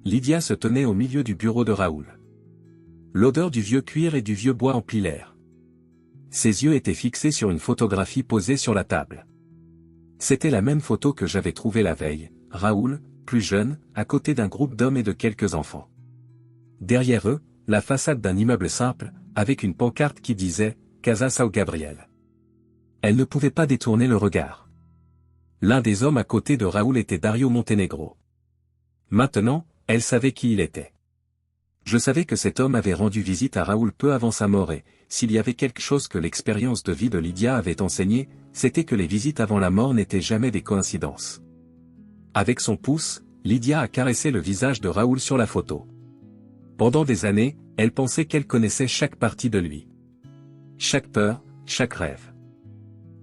Lydia se tenait au milieu du bureau de Raoul. L'odeur du vieux cuir et du vieux bois emplit l'air. Ses yeux étaient fixés sur une photographie posée sur la table. C'était la même photo que j'avais trouvée la veille, Raoul, plus jeune, à côté d'un groupe d'hommes et de quelques enfants. Derrière eux, la façade d'un immeuble simple, avec une pancarte qui disait « Casa São Gabriel ». Elle ne pouvait pas détourner le regard. L'un des hommes à côté de Raoul était Dario Montenegro. Maintenant, elle savait qui il était. Je savais que cet homme avait rendu visite à Raoul peu avant sa mort et, s'il y avait quelque chose que l'expérience de vie de Lydia avait enseigné, c'était que les visites avant la mort n'étaient jamais des coïncidences. Avec son pouce, Lydia a caressé le visage de Raoul sur la photo. Pendant des années, elle pensait qu'elle connaissait chaque partie de lui. Chaque peur, chaque rêve.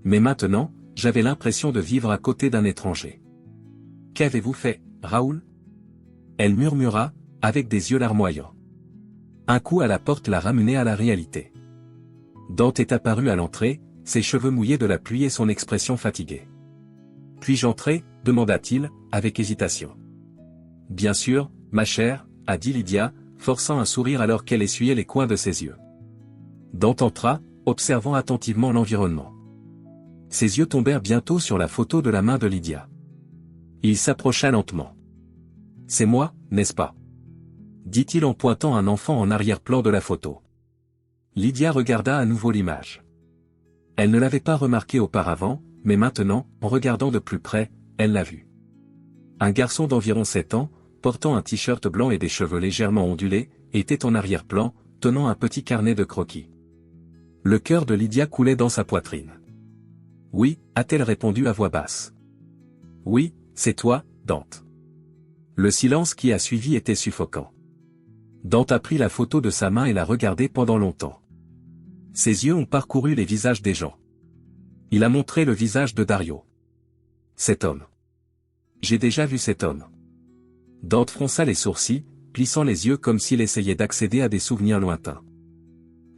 Mais maintenant, j'avais l'impression de vivre à côté d'un étranger. « Qu'avez-vous fait, Raoul ?» Elle murmura, avec des yeux larmoyants. Un coup à la porte l'a ramenée à la réalité. Dante est apparu à l'entrée, ses cheveux mouillés de la pluie et son expression fatiguée. « Puis-je entrer ?» demanda-t-il, avec hésitation. « Bien sûr, ma chère, » a dit Lydia, forçant un sourire alors qu'elle essuyait les coins de ses yeux. Dante entra, observant attentivement l'environnement. Ses yeux tombèrent bientôt sur la photo de la main de Lydia. Il s'approcha lentement. « C'est moi, n'est-ce pas ?» dit-il en pointant un enfant en arrière-plan de la photo. Lydia regarda à nouveau l'image. Elle ne l'avait pas remarqué auparavant, mais maintenant, en regardant de plus près, elle l'a vu. Un garçon d'environ 7 ans, portant un t-shirt blanc et des cheveux légèrement ondulés, était en arrière-plan, tenant un petit carnet de croquis. Le cœur de Lydia coulait dans sa poitrine. « Oui » a-t-elle répondu à voix basse. « Oui, c'est toi, Dante. » Le silence qui a suivi était suffocant. Dante a pris la photo de sa main et l'a regardée pendant longtemps. Ses yeux ont parcouru les visages des gens. Il a montré le visage de Dario. Cet homme. J'ai déjà vu cet homme. Dante fronça les sourcils, plissant les yeux comme s'il essayait d'accéder à des souvenirs lointains.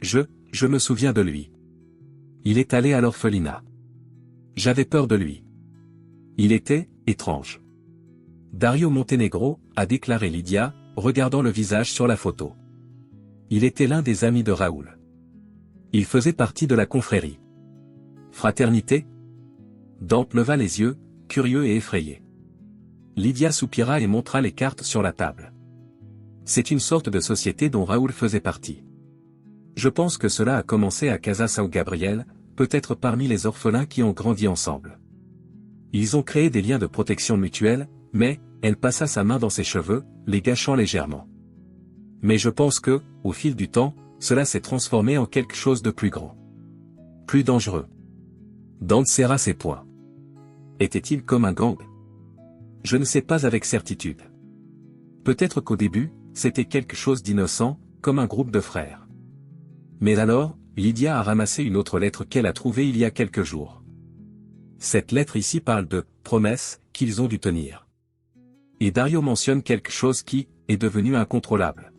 Je me souviens de lui. Il est allé à l'orphelinat. J'avais peur de lui. Il était étrange. Dario Montenegro, a déclaré Lydia, regardant le visage sur la photo. Il était l'un des amis de Raoul. Il faisait partie de la confrérie. Fraternité? Dante leva les yeux, curieux et effrayé. Lydia soupira et montra les cartes sur la table. C'est une sorte de société dont Raoul faisait partie. Je pense que cela a commencé à Casa São Gabriel, peut-être parmi les orphelins qui ont grandi ensemble. Ils ont créé des liens de protection mutuelle, mais, elle passa sa main dans ses cheveux, les gâchant légèrement. Mais je pense que, au fil du temps, cela s'est transformé en quelque chose de plus grand. Plus dangereux. Dante serra ses poings. Était-il comme un gang? Je ne sais pas avec certitude. Peut-être qu'au début, c'était quelque chose d'innocent, comme un groupe de frères. Mais alors, Lydia a ramassé une autre lettre qu'elle a trouvée il y a quelques jours. Cette lettre ici parle de « promesses » qu'ils ont dû tenir. Et Dario mentionne quelque chose qui est devenu incontrôlable.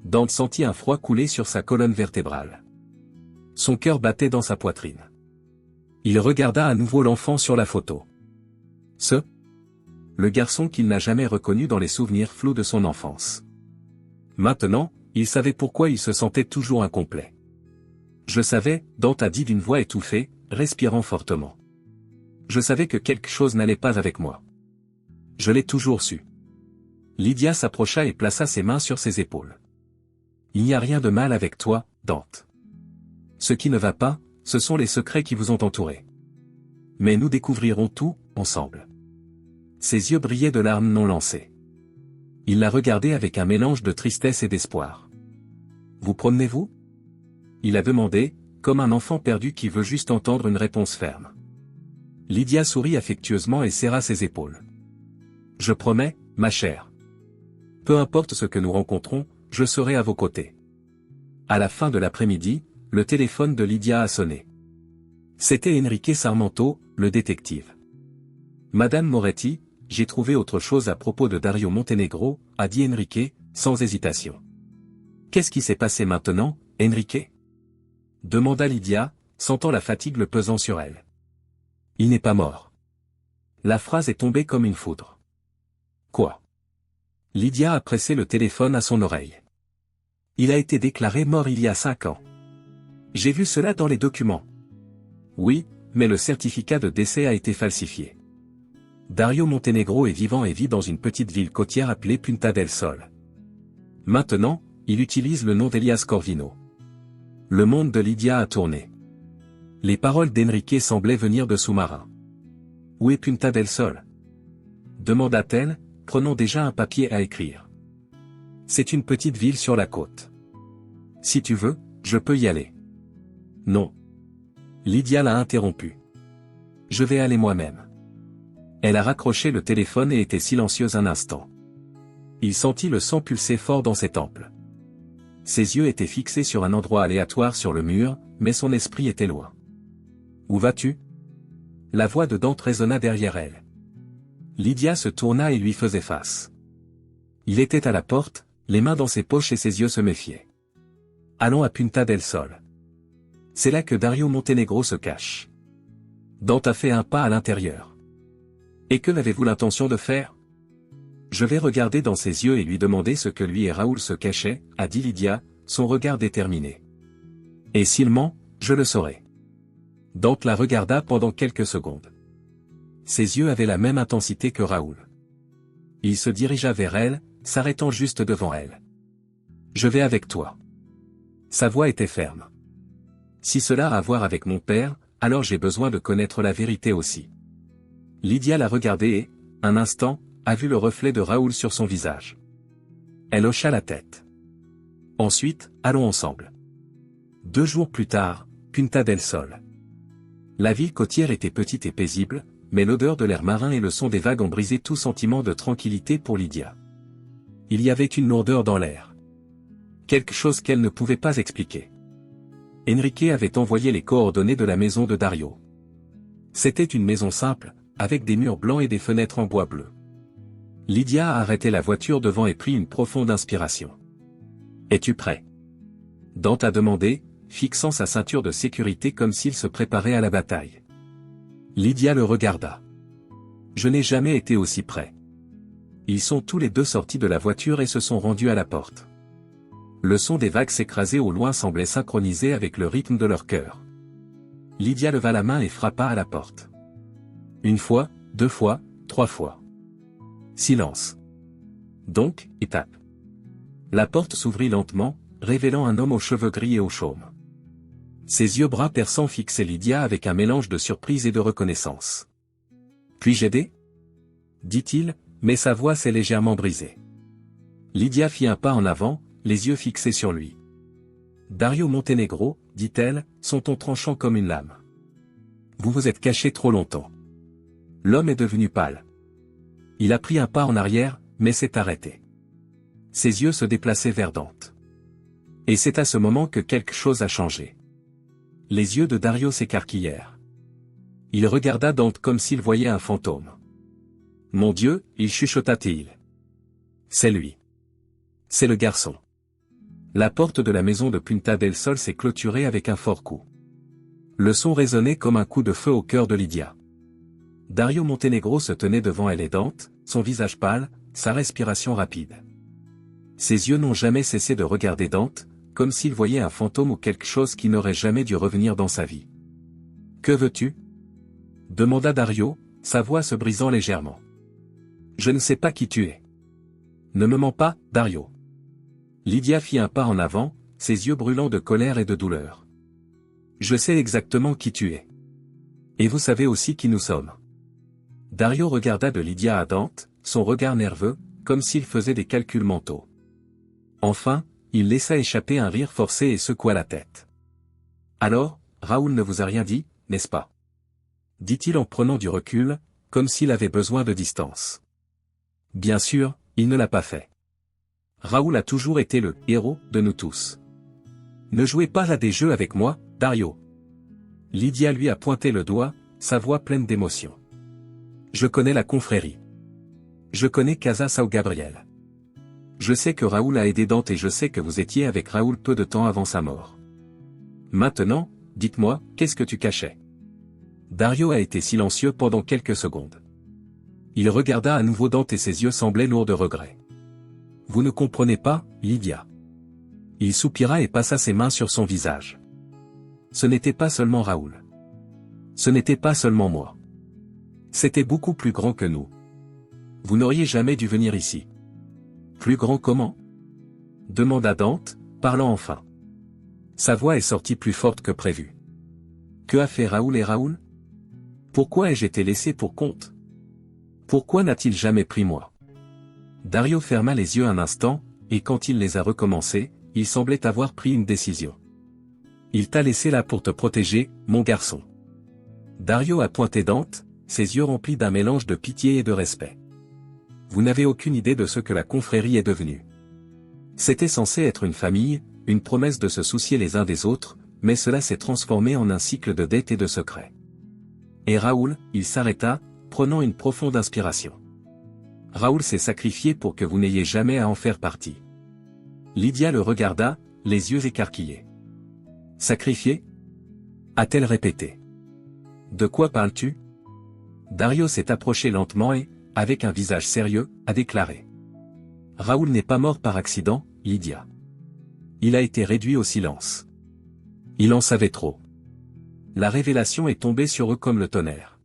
Dante sentit un froid couler sur sa colonne vertébrale. Son cœur battait dans sa poitrine. Il regarda à nouveau l'enfant sur la photo. Le garçon qu'il n'a jamais reconnu dans les souvenirs flous de son enfance. Maintenant, il savait pourquoi il se sentait toujours incomplet. Je savais, Dante a dit d'une voix étouffée, respirant fortement. Je savais que quelque chose n'allait pas avec moi. Je l'ai toujours su. Lydia s'approcha et plaça ses mains sur ses épaules. Il n'y a rien de mal avec toi, Dante. Ce qui ne va pas, ce sont les secrets qui vous ont entouré. Mais nous découvrirons tout, ensemble. Ses yeux brillaient de larmes non lancées. Il la regardait avec un mélange de tristesse et d'espoir. Vous promenez-vous? Il a demandé, comme un enfant perdu qui veut juste entendre une réponse ferme. Lydia sourit affectueusement et serra ses épaules. Je promets, ma chère. Peu importe ce que nous rencontrons, je serai à vos côtés. À la fin de l'après-midi, le téléphone de Lydia a sonné. C'était Enrique Sarmento, le détective. Madame Moretti, j'ai trouvé autre chose à propos de Dario Montenegro, a dit Enrique, sans hésitation. Qu'est-ce qui s'est passé maintenant, Enrique? Demanda Lydia, sentant la fatigue le pesant sur elle. Il n'est pas mort. La phrase est tombée comme une foudre. Quoi? Lydia a pressé le téléphone à son oreille. Il a été déclaré mort il y a 5 ans. J'ai vu cela dans les documents. Oui, mais le certificat de décès a été falsifié. Dario Montenegro est vivant et vit dans une petite ville côtière appelée Punta del Sol. Maintenant, il utilise le nom d'Elias Corvino. Le monde de Lydia a tourné. Les paroles d'Enrique semblaient venir de sous-marins. Où est Punta del Sol? Demanda-t-elle, prenant déjà un papier à écrire. C'est une petite ville sur la côte. Si tu veux, je peux y aller. Non. Lydia l'a interrompu. Je vais aller moi-même. Elle a raccroché le téléphone et était silencieuse un instant. Il sentit le sang pulser fort dans ses tempes. Ses yeux étaient fixés sur un endroit aléatoire sur le mur, mais son esprit était loin. Où vas-tu? La voix de Dante résonna derrière elle. Lydia se tourna et lui faisait face. Il était à la porte, les mains dans ses poches et ses yeux se méfiaient. Allons à Punta del Sol. C'est là que Dario Montenegro se cache. Dante a fait un pas à l'intérieur. Et que n'avez-vous l'intention de faire? Je vais regarder dans ses yeux et lui demander ce que lui et Raoul se cachaient, a dit Lydia, son regard déterminé. Et s'il ment, je le saurai. Dante la regarda pendant quelques secondes. Ses yeux avaient la même intensité que Raoul. Il se dirigea vers elle, s'arrêtant juste devant elle. Je vais avec toi. Sa voix était ferme. Si cela a à voir avec mon père, alors j'ai besoin de connaître la vérité aussi. Lydia l'a regardé et, un instant, a vu le reflet de Raoul sur son visage. Elle hocha la tête. Ensuite, allons ensemble. 2 jours plus tard, Punta del Sol. La ville côtière était petite et paisible, mais l'odeur de l'air marin et le son des vagues ont brisé tout sentiment de tranquillité pour Lydia. Il y avait une lourdeur dans l'air. Quelque chose qu'elle ne pouvait pas expliquer. Enrique avait envoyé les coordonnées de la maison de Dario. C'était une maison simple, avec des murs blancs et des fenêtres en bois bleu. Lydia a arrêté la voiture devant et pris une profonde inspiration. « Es-tu prêt ?» Dante a demandé, fixant sa ceinture de sécurité comme s'il se préparait à la bataille. Lydia le regarda. « Je n'ai jamais été aussi près. » Ils sont tous les deux sortis de la voiture et se sont rendus à la porte. Le son des vagues s'écraser au loin semblait synchronisé avec le rythme de leur cœur. Lydia leva la main et frappa à la porte. 1 fois, 2 fois, 3 fois. Silence. Donc, il tape. La porte s'ouvrit lentement, révélant un homme aux cheveux gris et aux chaumes. Ses yeux bruns perçants fixaient Lydia avec un mélange de surprise et de reconnaissance. « Puis-je aider ?» dit-il, mais sa voix s'est légèrement brisée. Lydia fit un pas en avant, les yeux fixés sur lui. « Dario Montenegro, dit-elle, son ton tranchant comme une lame. Vous vous êtes caché trop longtemps. » L'homme est devenu pâle. Il a pris un pas en arrière, mais s'est arrêté. Ses yeux se déplaçaient vers Dante. Et c'est à ce moment que quelque chose a changé. Les yeux de Dario s'écarquillèrent. Il regarda Dante comme s'il voyait un fantôme. « Mon Dieu, il chuchota-t-il. C'est lui. C'est le garçon. » La porte de la maison de Punta del Sol s'est clôturée avec un fort coup. Le son résonnait comme un coup de feu au cœur de Lydia. Dario Montenegro se tenait devant elle et Dante, son visage pâle, sa respiration rapide. Ses yeux n'ont jamais cessé de regarder Dante, comme s'il voyait un fantôme ou quelque chose qui n'aurait jamais dû revenir dans sa vie. « Que veux-tu » demanda Dario, sa voix se brisant légèrement. « Je ne sais pas qui tu es. »« Ne me mens pas, Dario. » Lydia fit un pas en avant, ses yeux brûlants de colère et de douleur. « Je sais exactement qui tu es. Et vous savez aussi qui nous sommes. » Dario regarda de Lydia à Dante, son regard nerveux, comme s'il faisait des calculs mentaux. Enfin, il laissa échapper un rire forcé et secoua la tête. « Alors, Raoul ne vous a rien dit, n'est-ce pas » dit-il en prenant du recul, comme s'il avait besoin de distance. Bien sûr, il ne l'a pas fait. Raoul a toujours été le héros de nous tous. Ne jouez pas à des jeux avec moi, Dario. Lydia lui a pointé le doigt, sa voix pleine d'émotion. Je connais la confrérie. Je connais Casa Sao Gabriel. Je sais que Raoul a aidé Dante et je sais que vous étiez avec Raoul peu de temps avant sa mort. Maintenant, dites-moi, qu'est-ce que tu cachais ? Dario a été silencieux pendant quelques secondes. Il regarda à nouveau Dante et ses yeux semblaient lourds de regret. Vous ne comprenez pas, Lydia. Il soupira et passa ses mains sur son visage. Ce n'était pas seulement Raoul. Ce n'était pas seulement moi. C'était beaucoup plus grand que nous. Vous n'auriez jamais dû venir ici. Plus grand comment ? Demanda Dante, parlant enfin. Sa voix est sortie plus forte que prévu. Que a fait Raoul et Raoul ? Pourquoi ai-je été laissé pour compte ? Pourquoi n'a-t-il jamais pris moi ? Dario ferma les yeux un instant, et quand il les a recommencés, il semblait avoir pris une décision. Il t'a laissé là pour te protéger, mon garçon. Dario a pointé Dante, ses yeux remplis d'un mélange de pitié et de respect. Vous n'avez aucune idée de ce que la confrérie est devenue. C'était censé être une famille, une promesse de se soucier les uns des autres, mais cela s'est transformé en un cycle de dettes et de secrets. Et Raoul, il s'arrêta, prenant une profonde inspiration. Raoul s'est sacrifié pour que vous n'ayez jamais à en faire partie. Lydia le regarda, les yeux écarquillés. Sacrifié ? A-t-elle répété. De quoi parles-tu ? Dario s'est approché lentement et, avec un visage sérieux, a déclaré. Raoul n'est pas mort par accident, Lydia. Il a été réduit au silence. Il en savait trop. La révélation est tombée sur eux comme le tonnerre.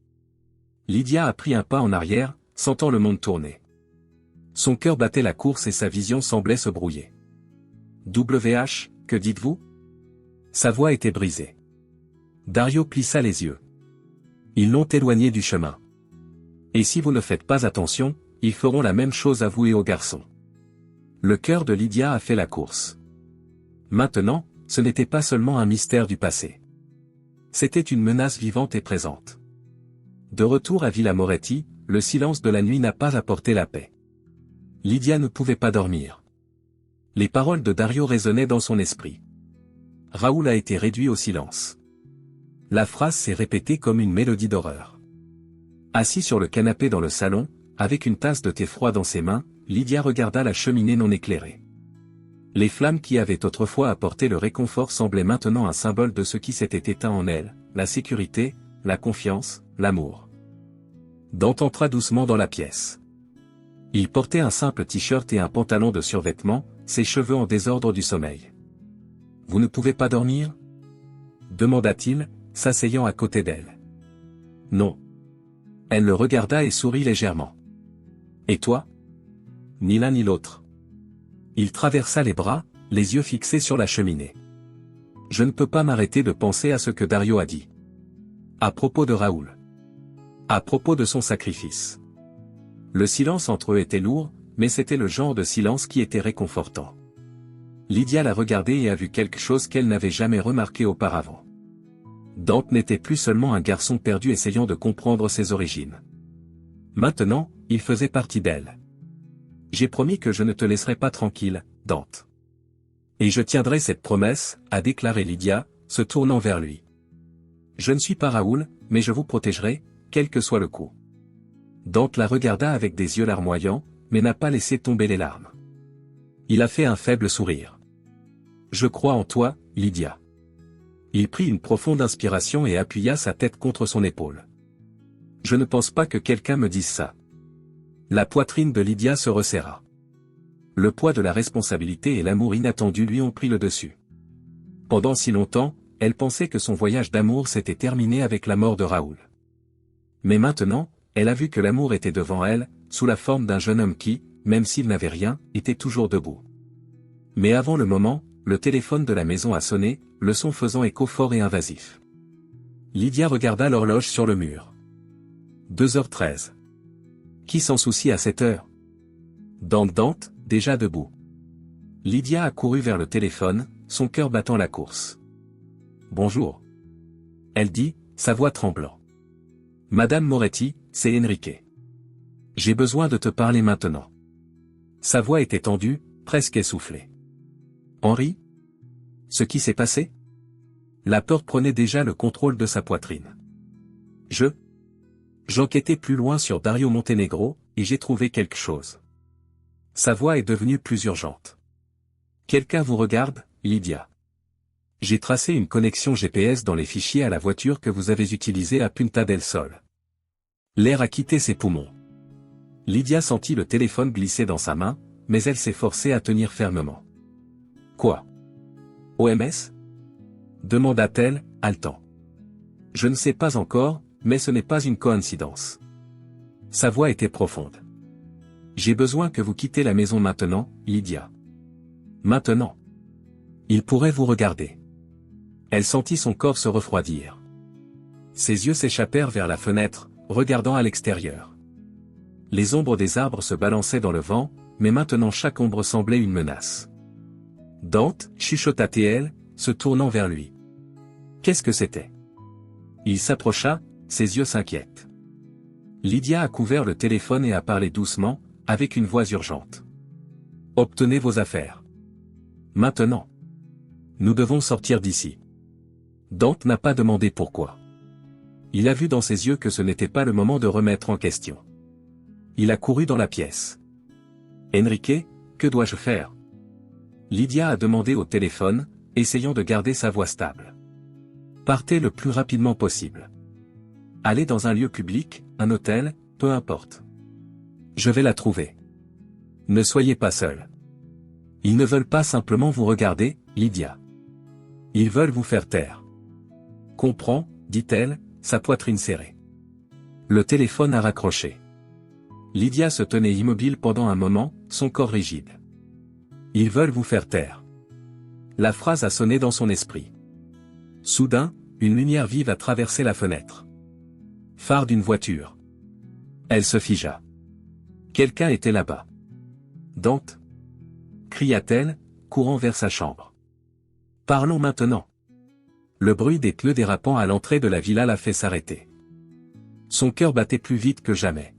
Lydia a pris un pas en arrière, sentant le monde tourner. Son cœur battait la course et sa vision semblait se brouiller. WH, que dites-vous ? Sa voix était brisée. Dario plissa les yeux. Ils l'ont éloigné du chemin. Et si vous ne faites pas attention, ils feront la même chose à vous et aux garçons. Le cœur de Lydia a fait la course. Maintenant, ce n'était pas seulement un mystère du passé. C'était une menace vivante et présente. De retour à Villa Moretti, le silence de la nuit n'a pas apporté la paix. Lydia ne pouvait pas dormir. Les paroles de Dario résonnaient dans son esprit. Raoul a été réduit au silence. La phrase s'est répétée comme une mélodie d'horreur. Assis sur le canapé dans le salon, avec une tasse de thé froid dans ses mains, Lydia regarda la cheminée non éclairée. Les flammes qui avaient autrefois apporté le réconfort semblaient maintenant un symbole de ce qui s'était éteint en elle, la sécurité, la confiance, l'amour. Dante entra doucement dans la pièce. Il portait un simple t-shirt et un pantalon de survêtement, ses cheveux en désordre du sommeil. « Vous ne pouvez pas dormir » demanda-t-il, s'asseyant à côté d'elle. « Non. » Elle le regarda et sourit légèrement. « Et toi » ? Ni l'un ni l'autre. Il traversa les bras, les yeux fixés sur la cheminée. « Je ne peux pas m'arrêter de penser à ce que Dario a dit. À propos de Raoul. À propos de son sacrifice. » Le silence entre eux était lourd, mais c'était le genre de silence qui était réconfortant. Lydia l'a regardé et a vu quelque chose qu'elle n'avait jamais remarqué auparavant. Dante n'était plus seulement un garçon perdu essayant de comprendre ses origines. Maintenant, il faisait partie d'elle. « J'ai promis que je ne te laisserai pas tranquille, Dante. Et je tiendrai cette promesse, » a déclaré Lydia, se tournant vers lui. « Je ne suis pas Raoul, mais je vous protégerai, quel que soit le coup. » Dante la regarda avec des yeux larmoyants, mais n'a pas laissé tomber les larmes. Il a fait un faible sourire. « Je crois en toi, Lydia. » Il prit une profonde inspiration et appuya sa tête contre son épaule. Je ne pense pas que quelqu'un me dise ça. La poitrine de Lydia se resserra. Le poids de la responsabilité et l'amour inattendu lui ont pris le dessus. Pendant si longtemps, elle pensait que son voyage d'amour s'était terminé avec la mort de Raoul. Mais maintenant, elle a vu que l'amour était devant elle, sous la forme d'un jeune homme qui, même s'il n'avait rien, était toujours debout. Mais avant le moment, le téléphone de la maison a sonné, le son faisant écho fort et invasif. Lydia regarda l'horloge sur le mur. 2h13. Qui s'en soucie à cette heure? Dante, déjà debout. Lydia a couru vers le téléphone, son cœur battant la course. Bonjour. Elle dit, sa voix tremblant. Madame Moretti, c'est Enrique. J'ai besoin de te parler maintenant. Sa voix était tendue, presque essoufflée. Henri? Ce qui s'est passé? La peur prenait déjà le contrôle de sa poitrine. J'enquêtais plus loin sur Dario Montenegro, et j'ai trouvé quelque chose. Sa voix est devenue plus urgente. Quelqu'un vous regarde, Lydia. J'ai tracé une connexion GPS dans les fichiers à la voiture que vous avez utilisée à Punta del Sol. L'air a quitté ses poumons. Lydia sentit le téléphone glisser dans sa main, mais elle s'est forcée à tenir fermement. Quoi? OMS? Demanda-t-elle, haletant. Je ne sais pas encore, mais ce n'est pas une coïncidence. Sa voix était profonde. J'ai besoin que vous quittez la maison maintenant, Lydia. Maintenant. Il pourrait vous regarder. Elle sentit son corps se refroidir. Ses yeux s'échappèrent vers la fenêtre, regardant à l'extérieur. Les ombres des arbres se balançaient dans le vent, mais maintenant chaque ombre semblait une menace. Dante, chuchota-t-elle, se tournant vers lui. Qu'est-ce que c'était? Il s'approcha, ses yeux s'inquiètent. Lydia a couvert le téléphone et a parlé doucement, avec une voix urgente. Obtenez vos affaires. Maintenant. Nous devons sortir d'ici. Dante n'a pas demandé pourquoi. Il a vu dans ses yeux que ce n'était pas le moment de remettre en question. Il a couru dans la pièce. Enrique, que dois-je faire? Lydia a demandé au téléphone, essayant de garder sa voix stable. Partez le plus rapidement possible. Allez dans un lieu public, un hôtel, peu importe. Je vais la trouver. Ne soyez pas seul. Ils ne veulent pas simplement vous regarder, Lydia. Ils veulent vous faire taire. Comprends, dit-elle, sa poitrine serrée. Le téléphone a raccroché. Lydia se tenait immobile pendant un moment, son corps rigide. Ils veulent vous faire taire. La phrase a sonné dans son esprit. Soudain, une lumière vive a traversé la fenêtre. Phare d'une voiture. Elle se figea. Quelqu'un était là-bas. Dante? Cria-t-elle, courant vers sa chambre. Parlons maintenant. Le bruit des pneus dérapant à l'entrée de la villa l'a fait s'arrêter. Son cœur battait plus vite que jamais.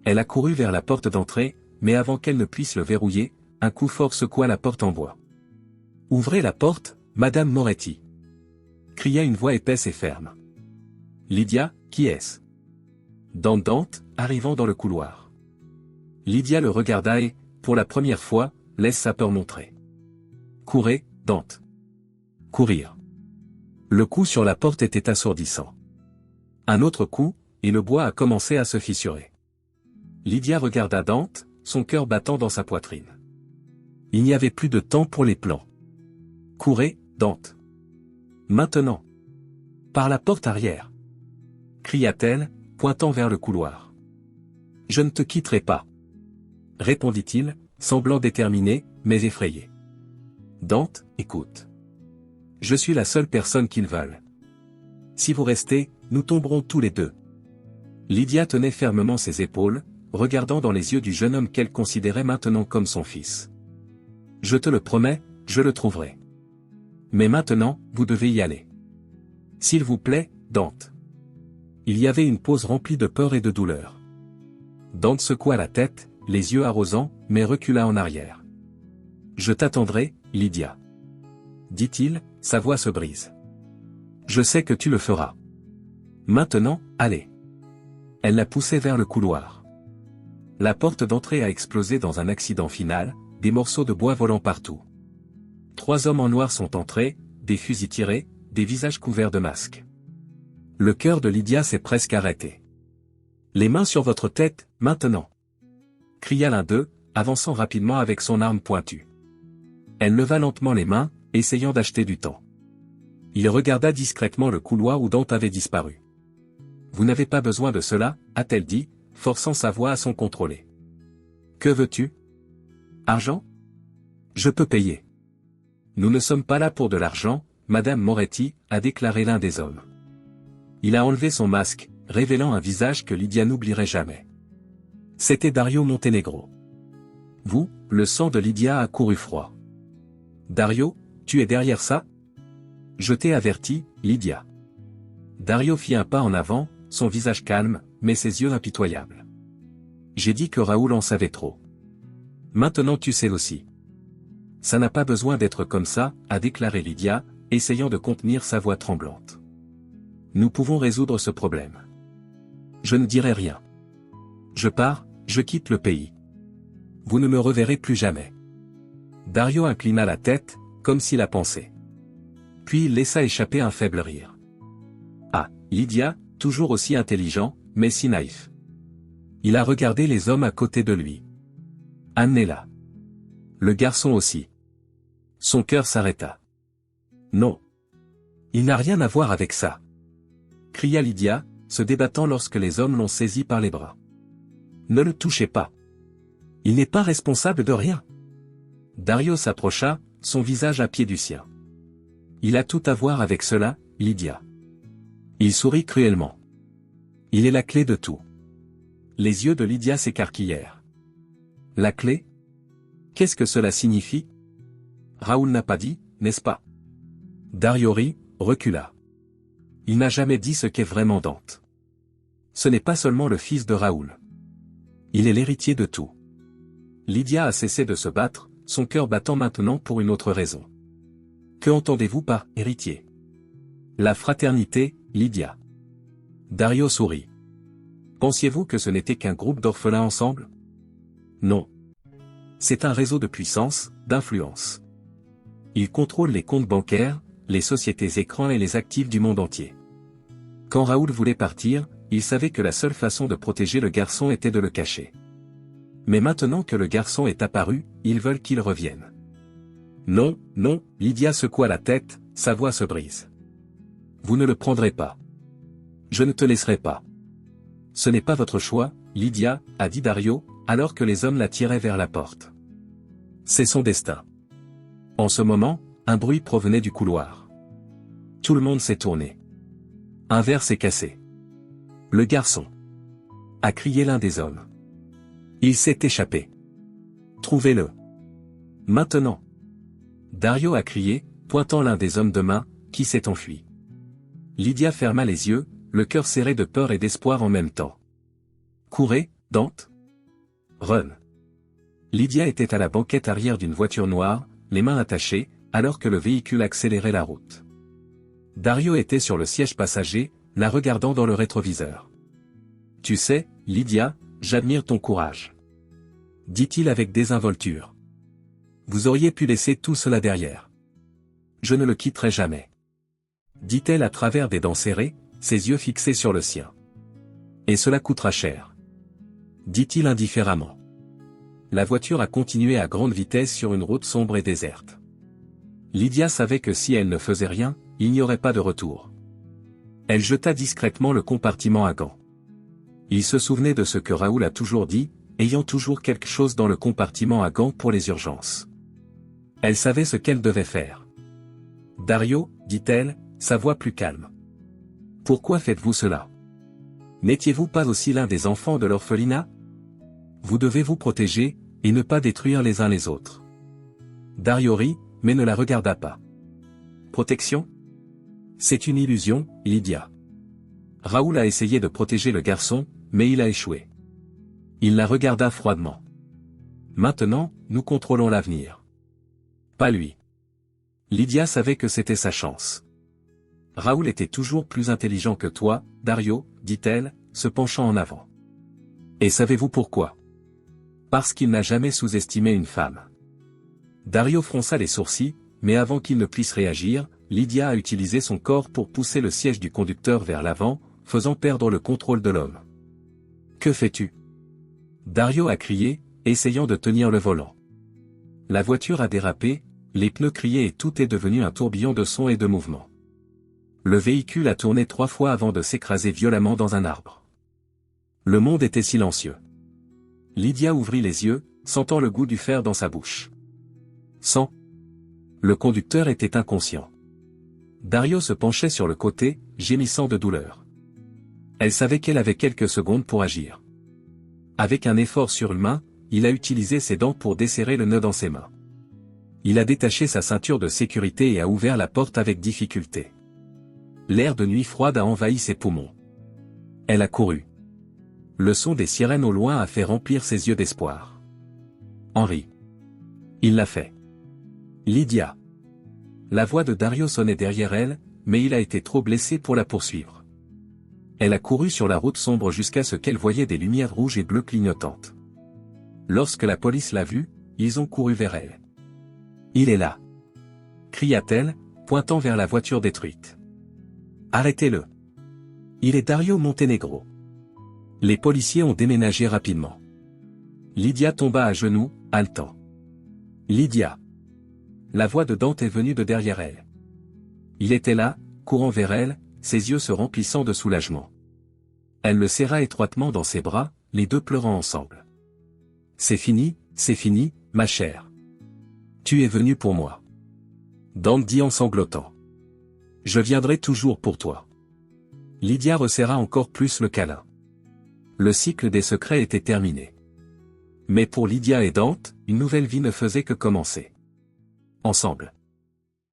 Elle a couru vers la porte d'entrée, mais avant qu'elle ne puisse le verrouiller, un coup fort secoua la porte en bois. Ouvrez la porte, Madame Moretti. Cria une voix épaisse et ferme. Lydia, qui est-ce? Dante, arrivant dans le couloir. Lydia le regarda et, pour la première fois, laisse sa peur montrer. Courez, Dante. Courir. Le coup sur la porte était assourdissant. Un autre coup, et le bois a commencé à se fissurer. Lydia regarda Dante, son cœur battant dans sa poitrine. Il n'y avait plus de temps pour les plans. Courez, Dante. Maintenant. Par la porte arrière. Cria-t-elle, pointant vers le couloir. Je ne te quitterai pas. Répondit-il, semblant déterminé, mais effrayé. Dante, écoute. Je suis la seule personne qu'ils veulent. Si vous restez, nous tomberons tous les deux. Lydia tenait fermement ses épaules, regardant dans les yeux du jeune homme qu'elle considérait maintenant comme son fils. Je te le promets, je le trouverai. Mais maintenant, vous devez y aller. S'il vous plaît, Dante. Il y avait une pause remplie de peur et de douleur. Dante secoua la tête, les yeux arrosants, mais recula en arrière. Je t'attendrai, Lydia. Dit-il, sa voix se brise. Je sais que tu le feras. Maintenant, allez. Elle la poussait vers le couloir. La porte d'entrée a explosé dans un accident final, des morceaux de bois volant partout. 3 hommes en noir sont entrés, des fusils tirés, des visages couverts de masques. Le cœur de Lydia s'est presque arrêté. Les mains sur votre tête, maintenant! Cria l'un d'eux, avançant rapidement avec son arme pointue. Elle leva lentement les mains, essayant d'acheter du temps. Il regarda discrètement le couloir où Dante avait disparu. Vous n'avez pas besoin de cela, a-t-elle dit, forçant sa voix à son contrôler. Que veux-tu? Argent? Je peux payer. Nous ne sommes pas là pour de l'argent, Madame Moretti, a déclaré l'un des hommes. Il a enlevé son masque, révélant un visage que Lydia n'oublierait jamais. C'était Dario Montenegro. Vous, le sang de Lydia a couru froid. Dario, tu es derrière ça? Je t'ai averti, Lydia. Dario fit un pas en avant, son visage calme, mais ses yeux impitoyables. J'ai dit que Raoul en savait trop. Maintenant tu sais aussi. Ça n'a pas besoin d'être comme ça, a déclaré Lydia, essayant de contenir sa voix tremblante. Nous pouvons résoudre ce problème. Je ne dirai rien. Je pars, je quitte le pays. Vous ne me reverrez plus jamais. Dario inclina la tête, comme s'il a pensé. Puis il laissa échapper un faible rire. Ah, Lydia, toujours aussi intelligent, mais si naïf. Il a regardé les hommes à côté de lui. Anne est là. Le garçon aussi. Son cœur s'arrêta. Non. Il n'a rien à voir avec ça. Cria Lydia, se débattant lorsque les hommes l'ont saisi par les bras. Ne le touchez pas. Il n'est pas responsable de rien. Dario s'approcha, son visage à pied du sien. Il a tout à voir avec cela, Lydia. Il sourit cruellement. Il est la clé de tout. Les yeux de Lydia s'écarquillèrent. La clé? Qu'est-ce que cela signifie? Raoul n'a pas dit, n'est-ce pas? Dario rit, recula. Il n'a jamais dit ce qu'est vraiment Dante. Ce n'est pas seulement le fils de Raoul. Il est l'héritier de tout. Lydia a cessé de se battre, son cœur battant maintenant pour une autre raison. Que entendez-vous par « héritier » ? La fraternité, Lydia. Dario sourit. Pensiez-vous que ce n'était qu'un groupe d'orphelins ensemble? Non. C'est un réseau de puissance, d'influence. Ils contrôlent les comptes bancaires, les sociétés écrans et les actifs du monde entier. Quand Raoul voulait partir, il savait que la seule façon de protéger le garçon était de le cacher. Mais maintenant que le garçon est apparu, ils veulent qu'il revienne. Non, non, Lydia secoua la tête, sa voix se brise. Vous ne le prendrez pas. Je ne te laisserai pas. Ce n'est pas votre choix, Lydia, a dit Dario, alors que les hommes la tiraient vers la porte. C'est son destin. En ce moment, un bruit provenait du couloir. Tout le monde s'est tourné. Un verre s'est cassé. Le garçon. A crié l'un des hommes. Il s'est échappé. Trouvez-le. Maintenant. Dario a crié, pointant l'un des hommes de main, qui s'est enfui. Lydia ferma les yeux, le cœur serré de peur et d'espoir en même temps. Courez, Dante. Run. Lydia était à la banquette arrière d'une voiture noire, les mains attachées, alors que le véhicule accélérait la route. Dario était sur le siège passager, la regardant dans le rétroviseur. Tu sais, Lydia, j'admire ton courage. Dit-il avec désinvolture. Vous auriez pu laisser tout cela derrière. Je ne le quitterai jamais. Dit-elle à travers des dents serrées, ses yeux fixés sur le sien. Et cela coûtera cher. Dit-il indifféremment. La voiture a continué à grande vitesse sur une route sombre et déserte. Lydia savait que si elle ne faisait rien, il n'y aurait pas de retour. Elle jeta discrètement le compartiment à gants. Il se souvenait de ce que Raoul a toujours dit, ayant toujours quelque chose dans le compartiment à gants pour les urgences. Elle savait ce qu'elle devait faire. Dario, dit-elle, sa voix plus calme. Pourquoi faites-vous cela? N'étiez-vous pas aussi l'un des enfants de l'orphelinat? Vous devez vous protéger, et ne pas détruire les uns les autres. Dario rit, mais ne la regarda pas. Protection? C'est une illusion, Lydia. Raoul a essayé de protéger le garçon, mais il a échoué. Il la regarda froidement. Maintenant, nous contrôlons l'avenir. Pas lui. Lydia savait que c'était sa chance. Raoul était toujours plus intelligent que toi, Dario, dit-elle, se penchant en avant. Et savez-vous pourquoi? Parce qu'il n'a jamais sous-estimé une femme. Dario fronça les sourcils, mais avant qu'il ne puisse réagir, Lydia a utilisé son corps pour pousser le siège du conducteur vers l'avant, faisant perdre le contrôle de l'homme. « Que fais-tu » Dario a crié, essayant de tenir le volant. La voiture a dérapé, les pneus criaient et tout est devenu un tourbillon de son et de mouvement. Le véhicule a tourné 3 fois avant de s'écraser violemment dans un arbre. Le monde était silencieux. Lydia ouvrit les yeux, sentant le goût du fer dans sa bouche. Sang. Le conducteur était inconscient. Dario se penchait sur le côté, gémissant de douleur. Elle savait qu'elle avait quelques secondes pour agir. Avec un effort surhumain, il a utilisé ses dents pour desserrer le nœud dans ses mains. Il a détaché sa ceinture de sécurité et a ouvert la porte avec difficulté. L'air de nuit froide a envahi ses poumons. Elle a couru. Le son des sirènes au loin a fait remplir ses yeux d'espoir. Henri. Il l'a fait. Lydia. La voix de Dario sonnait derrière elle, mais il a été trop blessé pour la poursuivre. Elle a couru sur la route sombre jusqu'à ce qu'elle voyait des lumières rouges et bleues clignotantes. Lorsque la police l'a vue, ils ont couru vers elle. « Il est là !» cria-t-elle, pointant vers la voiture détruite. « Arrêtez-le !» Il est Dario Montenegro. Les policiers ont déménagé rapidement. Lydia tomba à genoux, haletant. « Lydia !» La voix de Dante est venue de derrière elle. Il était là, courant vers elle, ses yeux se remplissant de soulagement. Elle le serra étroitement dans ses bras, les deux pleurant ensemble. « C'est fini, ma chère. Tu es venue pour moi. » Dante dit en sanglotant. « Je viendrai toujours pour toi. » Lydia resserra encore plus le câlin. Le cycle des secrets était terminé. Mais pour Lydia et Dante, une nouvelle vie ne faisait que commencer. Ensemble.